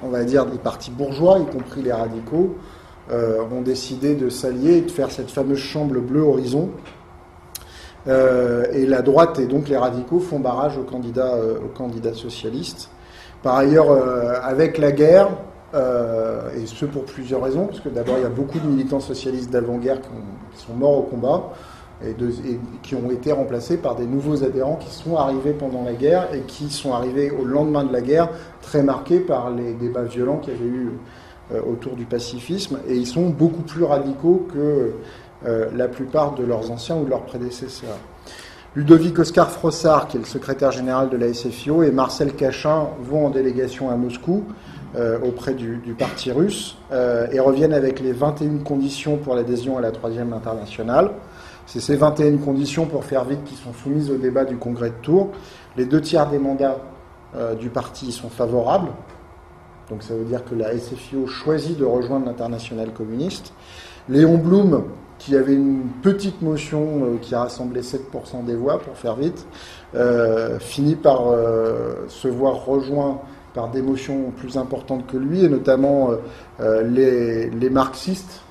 on va dire, des partis bourgeois, y compris les radicaux, ont décidé de s'allier et de faire cette fameuse chambre bleue horizon. Et la droite et donc les radicaux font barrage aux candidats socialistes. Par ailleurs, avec la guerre, et ce pour plusieurs raisons, parce que d'abord il y a beaucoup de militants socialistes d'avant-guerre qui sont morts au combat et qui ont été remplacés par des nouveaux adhérents qui sont arrivés pendant la guerre et qui sont arrivés au lendemain de la guerre, très marqués par les débats violents qu'il y avait eu autour du pacifisme, et ils sont beaucoup plus radicaux que la plupart de leurs anciens ou de leurs prédécesseurs. Ludovic Oscar Frossard, qui est le secrétaire général de la SFIO, et Marcel Cachin vont en délégation à Moscou auprès du parti russe et reviennent avec les 21 conditions pour l'adhésion à la Troisième Internationale. C'est ces 21 conditions, pour faire vite, qui sont soumises au débat du congrès de Tours. Les 2/3 des mandats du parti sont favorables. Donc ça veut dire que la SFIO choisit de rejoindre l'internationale communiste. Léon Blum, qui avait une petite motion qui a rassemblé 7% des voix, pour faire vite, finit par se voir rejoint par des motions plus importantes que lui, et notamment les marxistes,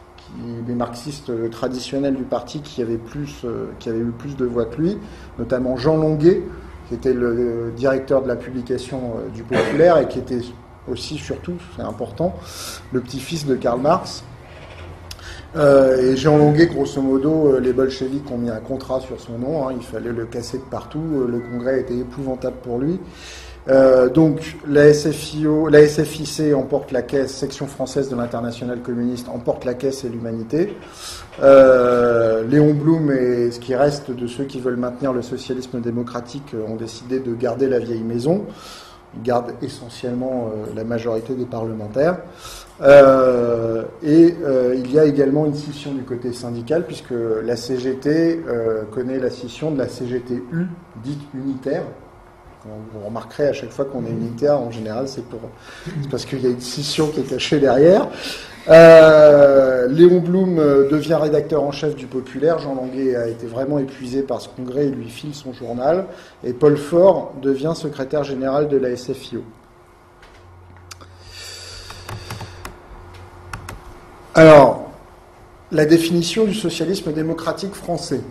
les marxistes traditionnels du parti qui avaient eu plus de voix que lui, notamment Jean Longuet, qui était le directeur de la publication du Populaire et qui était aussi, surtout, c'est important, le petit-fils de Karl Marx. Et Jean Longuet, grosso modo, les bolcheviks ont mis un contrat sur son nom, il fallait le casser de partout, le congrès était épouvantable pour lui. Donc la SFIC emporte la caisse, section française de l'internationale communiste emporte la caisse et l'humanité. Léon Blum et ce qui reste de ceux qui veulent maintenir le socialisme démocratique ont décidé de garder la vieille maison. Ils gardent essentiellement la majorité des parlementaires. Il y a également une scission du côté syndical, puisque la CGT connaît la scission de la CGT-U, dite unitaire. Vous remarquerez à chaque fois qu'on est unitaire, en général, c'est parce qu'il y a une scission qui est cachée derrière. Léon Blum devient rédacteur en chef du Populaire. Jean Longuet a été vraiment épuisé par ce congrès et lui file son journal. Et Paul Faure devient secrétaire général de la SFIO. Alors, la définition du socialisme démocratique français.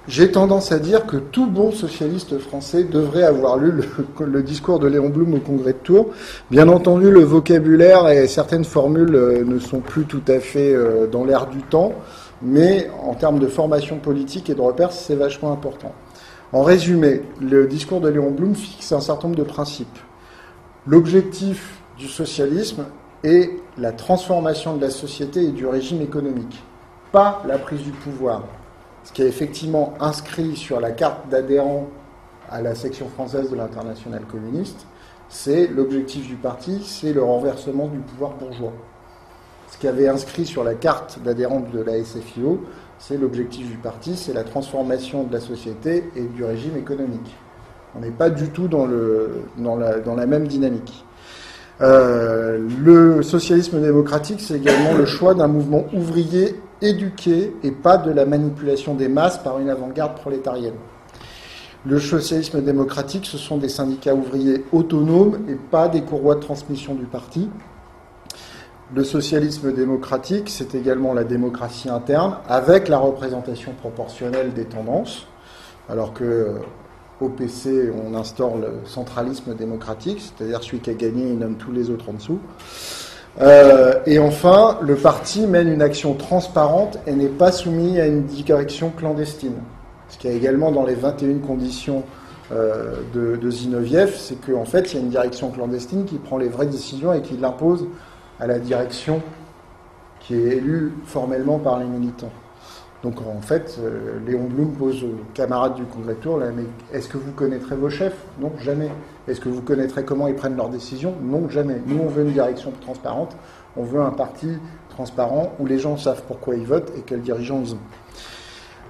J'ai tendance à dire que tout bon socialiste français devrait avoir lu le discours de Léon Blum au congrès de Tours. Bien entendu, le vocabulaire et certaines formules ne sont plus tout à fait dans l'air du temps, mais en termes de formation politique et de repères, c'est vachement important. En résumé, le discours de Léon Blum fixe un certain nombre de principes. L'objectif du socialisme est la transformation de la société et du régime économique, pas la prise du pouvoir. Ce qui est effectivement inscrit sur la carte d'adhérents à la section française de l'internationale communiste, c'est l'objectif du parti, c'est le renversement du pouvoir bourgeois. Ce qui avait inscrit sur la carte d'adhérents de la SFIO, c'est l'objectif du parti, c'est la transformation de la société et du régime économique. On n'est pas du tout dans la même dynamique. Le socialisme démocratique, c'est également le choix d'un mouvement ouvrier éduqué et pas de la manipulation des masses par une avant-garde prolétarienne. Le socialisme démocratique, ce sont des syndicats ouvriers autonomes et pas des courroies de transmission du parti. Le socialisme démocratique, c'est également la démocratie interne avec la représentation proportionnelle des tendances, alors que au PC, on instaure le centralisme démocratique, c'est-à-dire celui qui a gagné, il nomme tous les autres en dessous. Et enfin, le parti mène une action transparente et n'est pas soumis à une direction clandestine. Ce qu'il y a également dans les 21 conditions de Zinoviev, c'est qu'en fait, il y a une direction clandestine qui prend les vraies décisions et qui l'impose à la direction qui est élue formellement par les militants. Donc en fait, Léon Blum pose aux camarades du Congrès de Tours, là, mais est-ce que vous connaîtrez vos chefs? Non, jamais. Est-ce que vous connaîtrez comment ils prennent leurs décisions? Non, jamais. Nous, on veut une direction transparente, on veut un parti transparent où les gens savent pourquoi ils votent et quels dirigeants ils ont.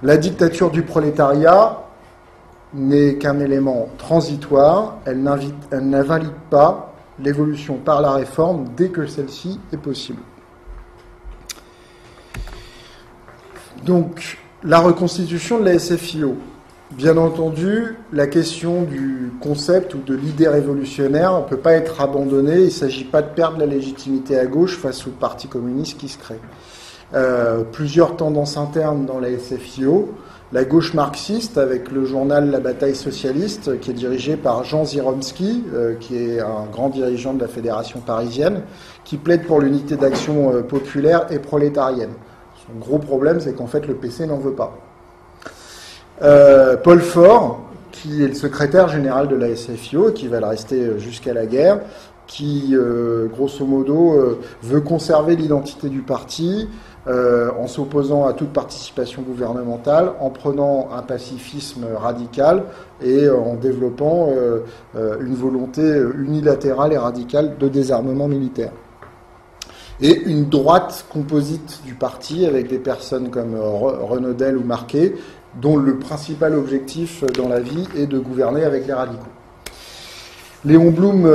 La dictature du prolétariat n'est qu'un élément transitoire, elle n'invalide pas l'évolution par la réforme dès que celle-ci est possible. Donc, la reconstitution de la SFIO. Bien entendu, la question du concept ou de l'idée révolutionnaire ne peut pas être abandonnée. Il ne s'agit pas de perdre la légitimité à gauche face au Parti communiste qui se crée. Plusieurs tendances internes dans la SFIO. La gauche marxiste, avec le journal La Bataille socialiste, qui est dirigé par Jean Ziromski, qui est un grand dirigeant de la Fédération parisienne, qui plaide pour l'unité d'action populaire et prolétarienne. Son gros problème, c'est qu'en fait, le PC n'en veut pas. Paul Faure, qui est le secrétaire général de la SFIO, qui va le rester jusqu'à la guerre, qui, grosso modo, veut conserver l'identité du parti en s'opposant à toute participation gouvernementale, en prenant un pacifisme radical et en développant une volonté unilatérale et radicale de désarmement militaire. Et une droite composite du parti avec des personnes comme Renaudel ou Marquet, dont le principal objectif dans la vie est de gouverner avec les radicaux. Léon Blum,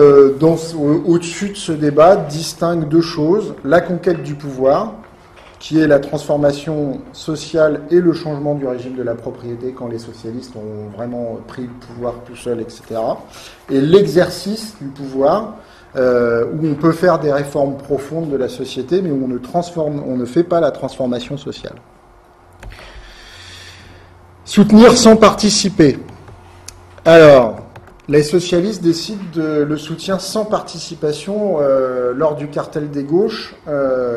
au-dessus de ce débat, distingue deux choses. La conquête du pouvoir, qui est la transformation sociale et le changement du régime de la propriété quand les socialistes ont vraiment pris le pouvoir tout seuls, etc. Et l'exercice du pouvoir, où on peut faire des réformes profondes de la société, mais où on ne fait pas la transformation sociale. Soutenir sans participer. Alors, les socialistes décident le soutien sans participation lors du cartel des gauches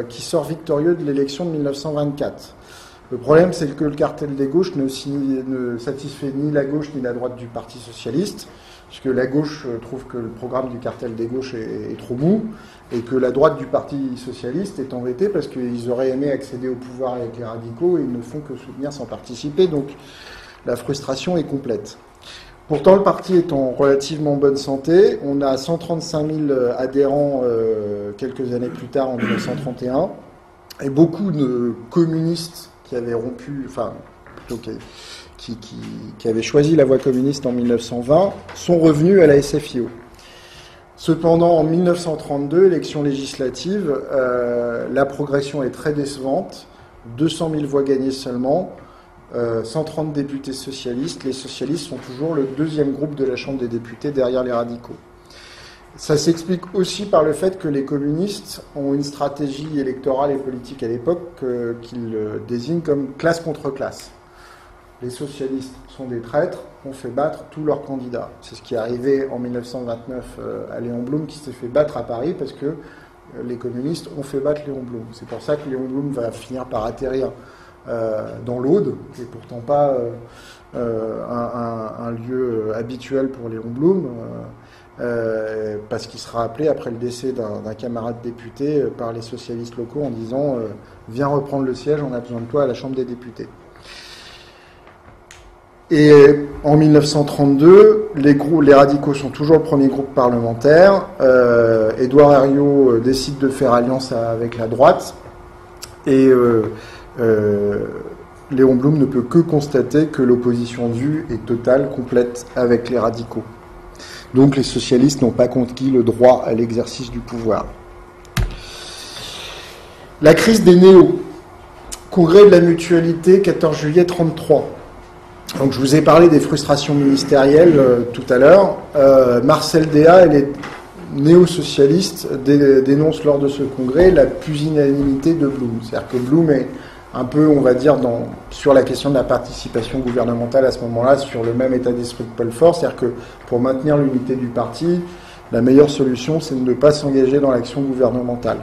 qui sort victorieux de l'élection de 1924. Le problème, c'est que le cartel des gauches ne satisfait ni la gauche ni la droite du Parti socialiste, puisque la gauche trouve que le programme du cartel des gauches est trop mou, et que la droite du Parti socialiste est embêtée parce qu'ils auraient aimé accéder au pouvoir avec les radicaux et ils ne font que soutenir sans participer, donc la frustration est complète. Pourtant, le parti est en relativement bonne santé. On a 135 000 adhérents quelques années plus tard, en 1931, et beaucoup de communistes qui avaient rompu, enfin, plutôt qui avaient choisi la voie communiste en 1920, sont revenus à la SFIO. Cependant, en 1932, élection législative, la progression est très décevante. 200 000 voix gagnées seulement, 130 députés socialistes. Les socialistes sont toujours le deuxième groupe de la Chambre des députés derrière les radicaux. Ça s'explique aussi par le fait que les communistes ont une stratégie électorale et politique à l'époque qu'ils désignent comme classe contre classe. Les socialistes sont des traîtres, on fait battre tous leurs candidats. C'est ce qui est arrivé en 1929 à Léon Blum, qui s'est fait battre à Paris parce que les communistes ont fait battre Léon Blum. C'est pour ça que Léon Blum va finir par atterrir dans l'Aude, qui n'est pourtant pas un lieu habituel pour Léon Blum, parce qu'il sera appelé après le décès d'un camarade député par les socialistes locaux en disant « Viens reprendre le siège, on a besoin de toi à la Chambre des députés ». Et en 1932, les radicaux sont toujours le premier groupe parlementaire. Édouard Herriot décide de faire alliance avec la droite. Et Léon Blum ne peut que constater que l'opposition due est totale, complète avec les radicaux. Donc les socialistes n'ont pas conquis le droit à l'exercice du pouvoir. La crise des néos. Congrès de la Mutualité, 14 juillet 1933. Donc je vous ai parlé des frustrations ministérielles tout à l'heure. Marcel Déat et les néo-socialistes dénoncent lors de ce congrès la pusillanimité de Blum. C'est-à-dire que Blum est un peu, on va dire, sur la question de la participation gouvernementale à ce moment-là, sur le même état d'esprit que Paul Faure, c'est-à-dire que pour maintenir l'unité du parti, la meilleure solution, c'est de ne pas s'engager dans l'action gouvernementale.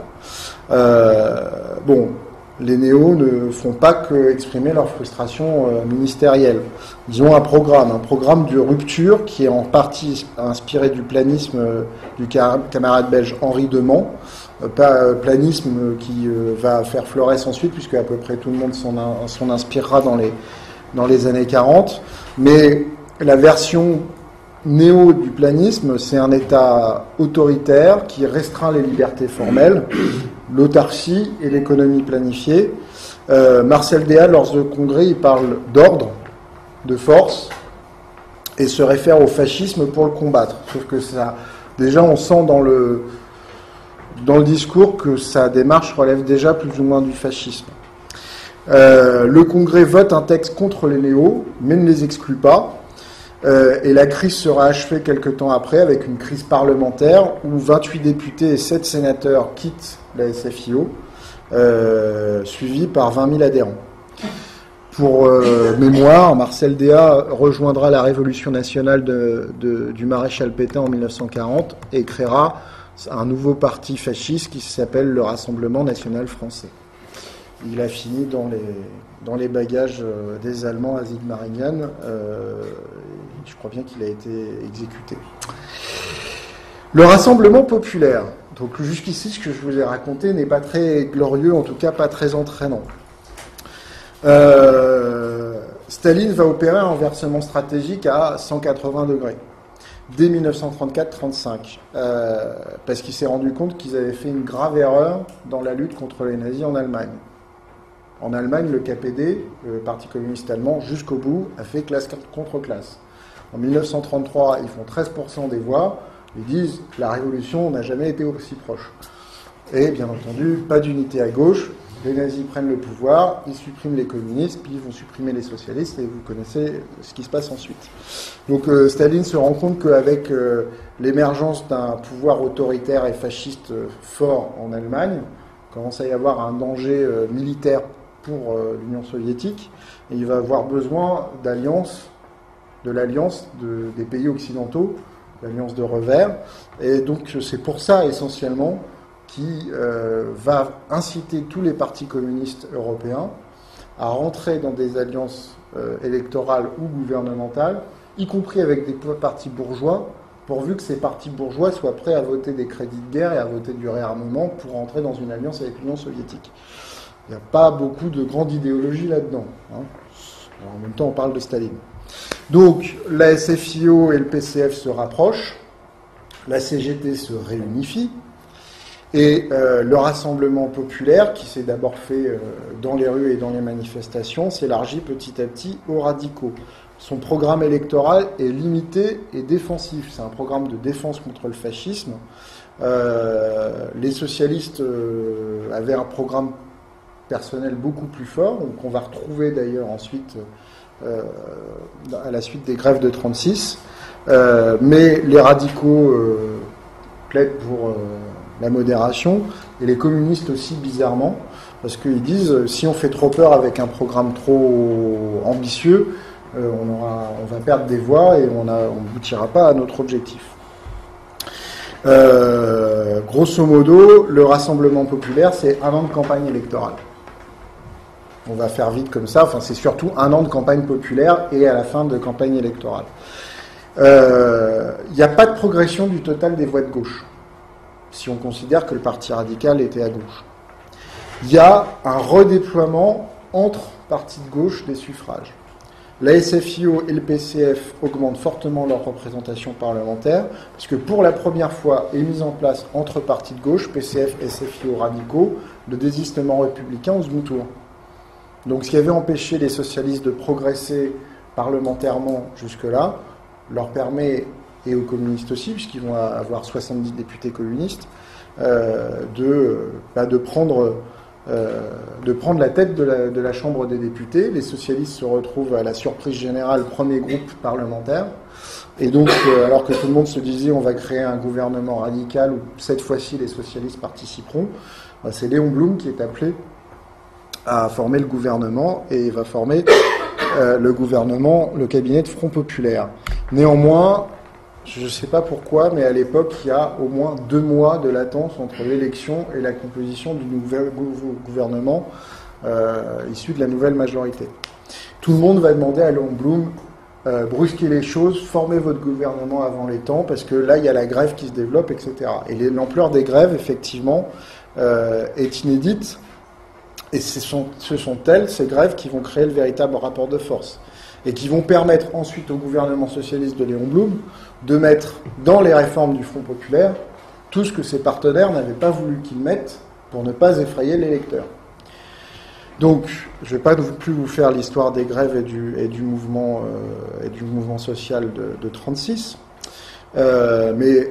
Les néos ne font pas qu'exprimer leur frustration ministérielle. Ils ont un programme de rupture qui est en partie inspiré du planisme du camarade belge Henri Demand, pas planisme qui va faire Flores ensuite, puisque à peu près tout le monde s'en inspirera dans les années 40. Mais la version néo du planisme, c'est un État autoritaire qui restreint les libertés formelles, l'autarcie et l'économie planifiée. Marcel Déat, lors du congrès, il parle d'ordre, de force, et se réfère au fascisme pour le combattre. Sauf que ça, déjà, on sent dans le discours que sa démarche relève déjà plus ou moins du fascisme. Le congrès vote un texte contre les néos, mais ne les exclut pas. Et la crise sera achevée quelque temps après avec une crise parlementaire où 28 députés et 7 sénateurs quittent la SFIO, suivis par 20 000 adhérents. Pour mémoire, Marcel Déat rejoindra la Révolution nationale du maréchal Pétain en 1940 et créera un nouveau parti fasciste qui s'appelle le Rassemblement national français. Il a fini dans les bagages des Allemands à Sigmaringen. Je crois bien qu'il a été exécuté. Le Rassemblement populaire. Donc jusqu'ici, ce que je vous ai raconté n'est pas très glorieux, en tout cas pas très entraînant. Staline va opérer un renversement stratégique à 180 degrés. Dès 1934-35, parce qu'il s'est rendu compte qu'ils avaient fait une grave erreur dans la lutte contre les nazis en Allemagne. En Allemagne, le KPD, le Parti communiste allemand, jusqu'au bout, a fait classe contre classe. En 1933, ils font 13% des voix. Ils disent « la révolution n'a jamais été aussi proche ». Et bien entendu, pas d'unité à gauche. Les nazis prennent le pouvoir, ils suppriment les communistes, puis ils vont supprimer les socialistes, et vous connaissez ce qui se passe ensuite. Donc Staline se rend compte qu'avec l'émergence d'un pouvoir autoritaire et fasciste fort en Allemagne, commence à y avoir un danger militaire pour l'Union soviétique, et il va avoir besoin de l'alliance des pays occidentaux, l'alliance de revers, et donc c'est pour ça essentiellement qui va inciter tous les partis communistes européens à rentrer dans des alliances électorales ou gouvernementales, y compris avec des partis bourgeois, pourvu que ces partis bourgeois soient prêts à voter des crédits de guerre et à voter du réarmement pour rentrer dans une alliance avec l'Union soviétique. Il n'y a pas beaucoup de grande idéologie là-dedans. Alors, en même temps, on parle de Staline. Donc, la SFIO et le PCF se rapprochent, la CGT se réunifie, et le Rassemblement populaire, qui s'est d'abord fait dans les rues et dans les manifestations, s'élargit petit à petit aux radicaux. Son programme électoral est limité et défensif. C'est un programme de défense contre le fascisme. Les socialistes avaient un programme personnel beaucoup plus fort, qu'on va retrouver d'ailleurs ensuite à la suite des grèves de 1936. Mais les radicaux plaident pour la modération, et les communistes aussi bizarrement, parce qu'ils disent si on fait trop peur avec un programme trop ambitieux, on va perdre des voix et on n'aboutira pas à notre objectif. Grosso modo, le Rassemblement populaire, c'est 1 an de campagne électorale. On va faire vite comme ça, c'est surtout 1 an de campagne populaire et à la fin de campagne électorale. Il n'y a pas de progression du total des voix de gauche, si on considère que le Parti radical était à gauche. Il y a un redéploiement entre partis de gauche des suffrages. La SFIO et le PCF augmentent fortement leur représentation parlementaire, puisque pour la première fois est mis en place entre partis de gauche, PCF, SFIO, radicaux, le désistement républicain au second tour. Donc ce qui avait empêché les socialistes de progresser parlementairement jusque-là, leur permet, et aux communistes aussi, puisqu'ils vont avoir 70 députés communistes, de prendre la tête de la Chambre des députés. Les socialistes se retrouvent à la surprise générale premier groupe parlementaire. Et donc, alors que tout le monde se disait on va créer un gouvernement radical où cette fois-ci les socialistes participeront, c'est Léon Blum qui est appelé à former le gouvernement et va former le gouvernement, le cabinet de Front Populaire. Néanmoins, je ne sais pas pourquoi, mais à l'époque, il y a au moins 2 mois de latence entre l'élection et la composition du nouvel gouvernement issu de la nouvelle majorité. Tout le monde va demander à Léon Blum, brusquez les choses, formez votre gouvernement avant les temps, parce que là, il y a la grève qui se développe, etc. Et l'ampleur des grèves, effectivement, est inédite. Et ce sont elles, ces grèves, qui vont créer le véritable rapport de force. Et qui vont permettre ensuite au gouvernement socialiste de Léon Blum de mettre dans les réformes du Front Populaire tout ce que ses partenaires n'avaient pas voulu qu'ils mettent pour ne pas effrayer l'électeur. Donc, je ne vais pas plus vous faire l'histoire des grèves et du mouvement social de 1936, mais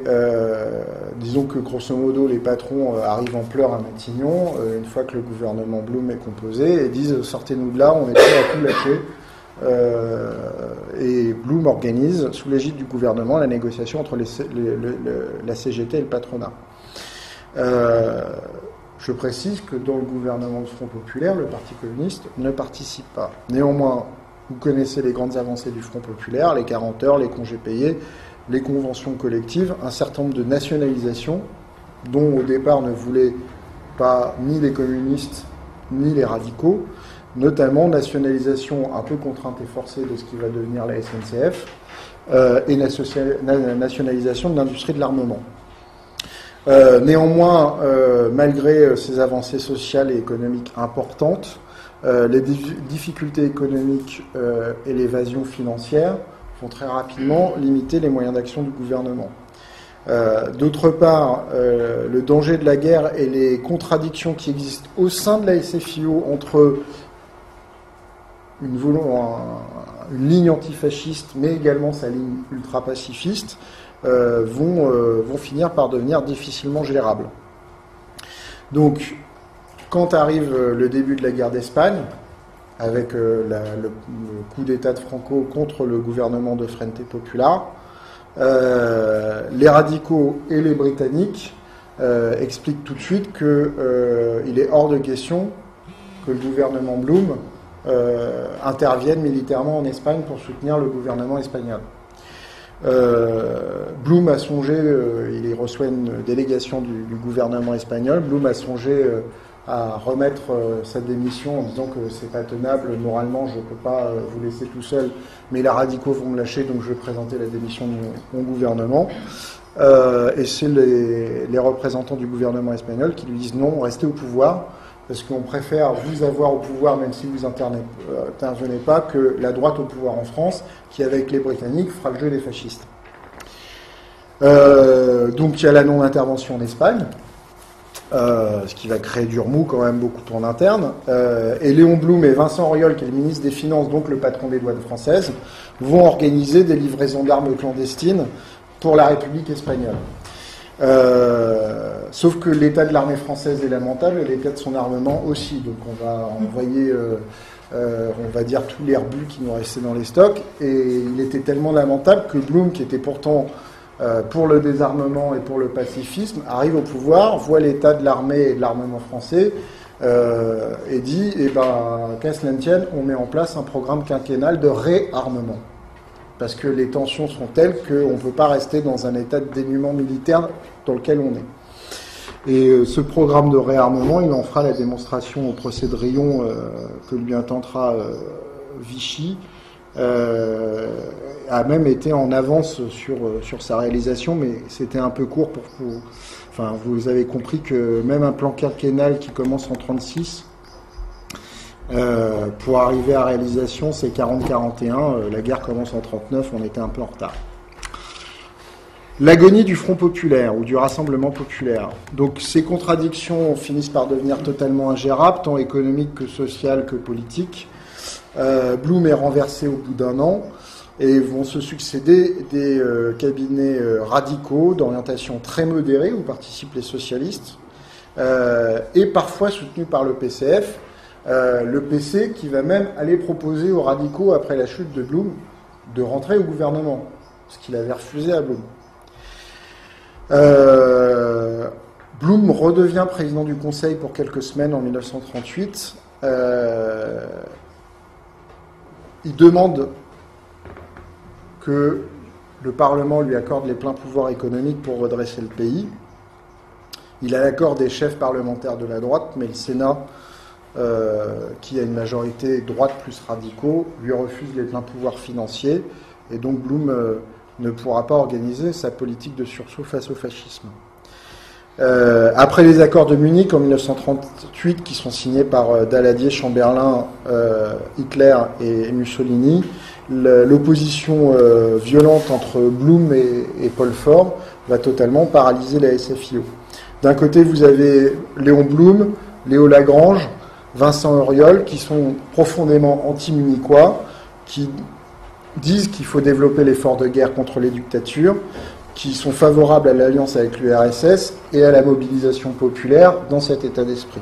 disons que grosso modo, les patrons arrivent en pleurs à Matignon une fois que le gouvernement Blum est composé et disent « sortez-nous de là, on est prêts à tout lâcher ». Et Blum organise, sous l'égide du gouvernement, la négociation entre la CGT et le patronat. Je précise que dans le gouvernement du Front Populaire, le Parti communiste ne participe pas. Néanmoins, vous connaissez les grandes avancées du Front Populaire, les 40 heures, les congés payés, les conventions collectives, un certain nombre de nationalisations dont au départ ne voulaient pas ni les communistes ni les radicaux, notamment nationalisation un peu contrainte et forcée de ce qui va devenir la SNCF et nationalisation de l'industrie de l'armement. Néanmoins, malgré ces avancées sociales et économiques importantes, les difficultés économiques et l'évasion financière vont très rapidement limiter les moyens d'action du gouvernement. D'autre part, le danger de la guerre et les contradictions qui existent au sein de la SFIO entre une ligne antifasciste, mais également sa ligne ultra-pacifiste, vont finir par devenir difficilement gérables. Donc, quand arrive le début de la guerre d'Espagne, avec le coup d'État de Franco contre le gouvernement de Frente Popular, les radicaux et les Britanniques expliquent tout de suite qu'il est hors de question que le gouvernement Blum intervienne militairement en Espagne pour soutenir le gouvernement espagnol. Blum a songé, il reçoit une délégation du gouvernement espagnol, Blum a songé à remettre sa démission en disant que c'est pas tenable, moralement je ne peux pas vous laisser tout seul, mais les radicaux vont me lâcher, donc je vais présenter la démission de mon gouvernement. Et c'est les représentants du gouvernement espagnol qui lui disent non, restez au pouvoir, parce qu'on préfère vous avoir au pouvoir, même si vous n'intervenez pas, que la droite au pouvoir en France, qui avec les Britanniques fera le jeu des fascistes. Donc il y a la non-intervention en Espagne, ce qui va créer du remous quand même beaucoup en interne. Et Léon Blum et Vincent Auriol, qui est le ministre des Finances, donc le patron des douanes françaises, vont organiser des livraisons d'armes clandestines pour la République espagnole. Sauf que l'état de l'armée française est lamentable et l'état de son armement aussi. Donc on va envoyer, on va dire, tous les rebuts qui nous restaient dans les stocks. Et il était tellement lamentable que Blum, qui était pourtant pour le désarmement et pour le pacifisme, arrive au pouvoir, voit l'état de l'armée et de l'armement français et dit, qu'à cela ne tienne, on met en place un programme quinquennal de réarmement. Parce que les tensions sont telles qu'on ne peut pas rester dans un état de dénuement militaire dans lequel on est. Et ce programme de réarmement, il en fera la démonstration au procès de Riom que lui intentera Vichy, a même été en avance sur sa réalisation, mais c'était un peu court Enfin, vous avez compris que même un plan quinquennal qui commence en 1936, pour arriver à réalisation, c'est 40-41. La guerre commence en 1939, on était un peu en retard. L'agonie du Front populaire ou du Rassemblement populaire. Donc ces contradictions finissent par devenir totalement ingérables, tant économiques que sociales que politiques. Blum est renversé au bout d'un an et vont se succéder des cabinets radicaux d'orientation très modérée où participent les socialistes et parfois soutenus par le PCF. Le PC qui va même aller proposer aux radicaux, après la chute de Blum, de rentrer au gouvernement, ce qu'il avait refusé à Blum. Blum redevient président du Conseil pour quelques semaines en 1938, il demande que le Parlement lui accorde les pleins pouvoirs économiques pour redresser le pays. Il a l'accord des chefs parlementaires de la droite, mais le Sénat, qui a une majorité droite plus radicaux, lui refuse les pleins pouvoirs financiers, et donc Blum ne pourra pas organiser sa politique de sursaut face au fascisme. Après les accords de Munich en 1938, qui sont signés par Daladier, Chamberlain, Hitler et Mussolini, l'opposition violente entre Blum et Paul Faure va totalement paralyser la SFIO. D'un côté, vous avez Léon Blum, Léo Lagrange, Vincent Auriol, qui sont profondément anti-munichois, qui disent qu'il faut développer l'effort de guerre contre les dictatures, qui sont favorables à l'alliance avec l'URSS et à la mobilisation populaire dans cet état d'esprit.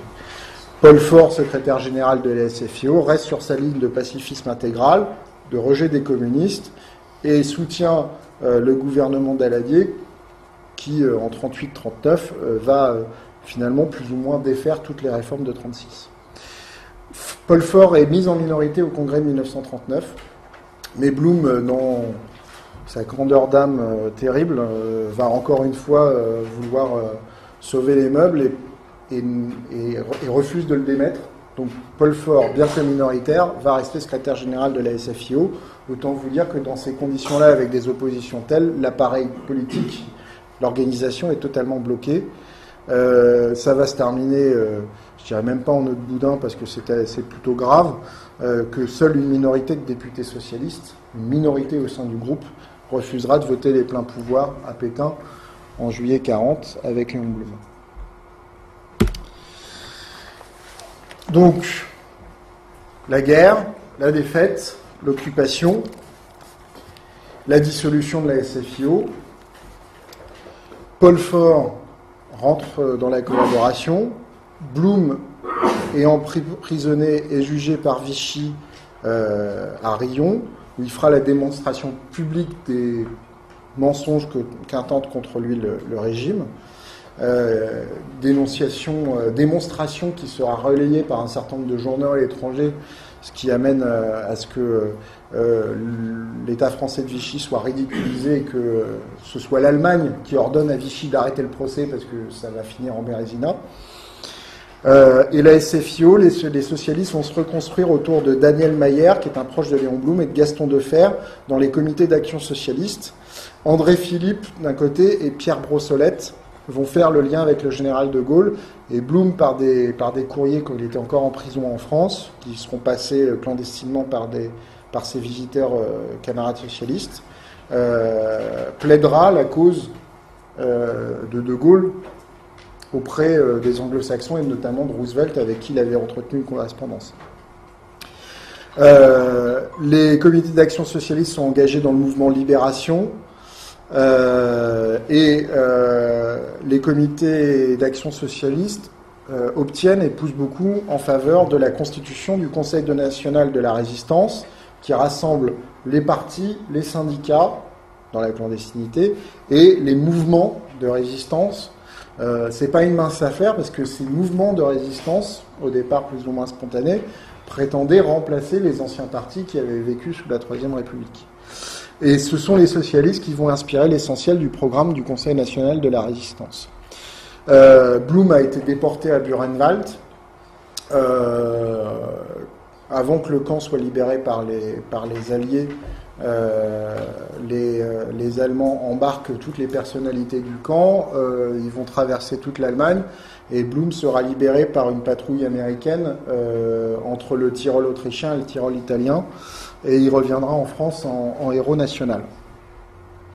Paul Faure, secrétaire général de la SFIO, reste sur sa ligne de pacifisme intégral, de rejet des communistes, et soutient le gouvernement Daladier qui, en 38-39, va finalement plus ou moins défaire toutes les réformes de 1936. Paul Faure est mis en minorité au Congrès de 1939, mais Blum, dans sa grandeur d'âme terrible, va encore une fois vouloir sauver les meubles et refuse de le démettre. Donc Paul Faure, bien que minoritaire, va rester secrétaire général de la SFIO. Autant vous dire que dans ces conditions-là, avec des oppositions telles, l'appareil politique, l'organisation est totalement bloquée. Ça va se terminer, je dirais même pas en eau de boudin parce que c'est plutôt grave, que seule une minorité de députés socialistes, une minorité au sein du groupe, refusera de voter les pleins pouvoirs à Pétain en juillet 40 avec Léon Blum. Donc, la guerre, la défaite, l'occupation, la dissolution de la SFIO. Paul Faure rentre dans la collaboration. Blum est emprisonné et jugé par Vichy à Riom, où il fera la démonstration publique des mensonges qu'intente contre lui le régime. Démonstration qui sera relayée par un certain nombre de journaux à l'étranger, ce qui amène à ce que l'État français de Vichy soit ridiculisé et que ce soit l'Allemagne qui ordonne à Vichy d'arrêter le procès parce que ça va finir en Bérésina. Et la SFIO, les socialistes vont se reconstruire autour de Daniel Mayer, qui est un proche de Léon Blum, et de Gaston Defer dans les comités d'action socialiste. André Philippe, d'un côté, et Pierre Brossolette vont faire le lien avec le général de Gaulle, et Blum par des courriers quand il était encore en prison en France, qui seront passés clandestinement par ses visiteurs camarades socialistes, plaidera la cause de Gaulle auprès des anglo-saxons et notamment de Roosevelt avec qui il avait entretenu une correspondance. Les comités d'action socialiste sont engagés dans le mouvement Libération, et les comités d'action socialiste obtiennent et poussent beaucoup en faveur de la constitution du Conseil national de la résistance, qui rassemble les partis, les syndicats dans la clandestinité et les mouvements de résistance. C'est pas une mince affaire parce que ces mouvements de résistance, au départ plus ou moins spontanés, prétendaient remplacer les anciens partis qui avaient vécu sous la Troisième République. Et ce sont les socialistes qui vont inspirer l'essentiel du programme du Conseil national de la résistance. Blum a été déporté à Buchenwald avant que le camp soit libéré par les Alliés. Les Allemands embarquent toutes les personnalités du camp, ils vont traverser toute l'Allemagne et Blum sera libéré par une patrouille américaine entre le Tyrol autrichien et le Tyrol italien et il reviendra en France en héros national.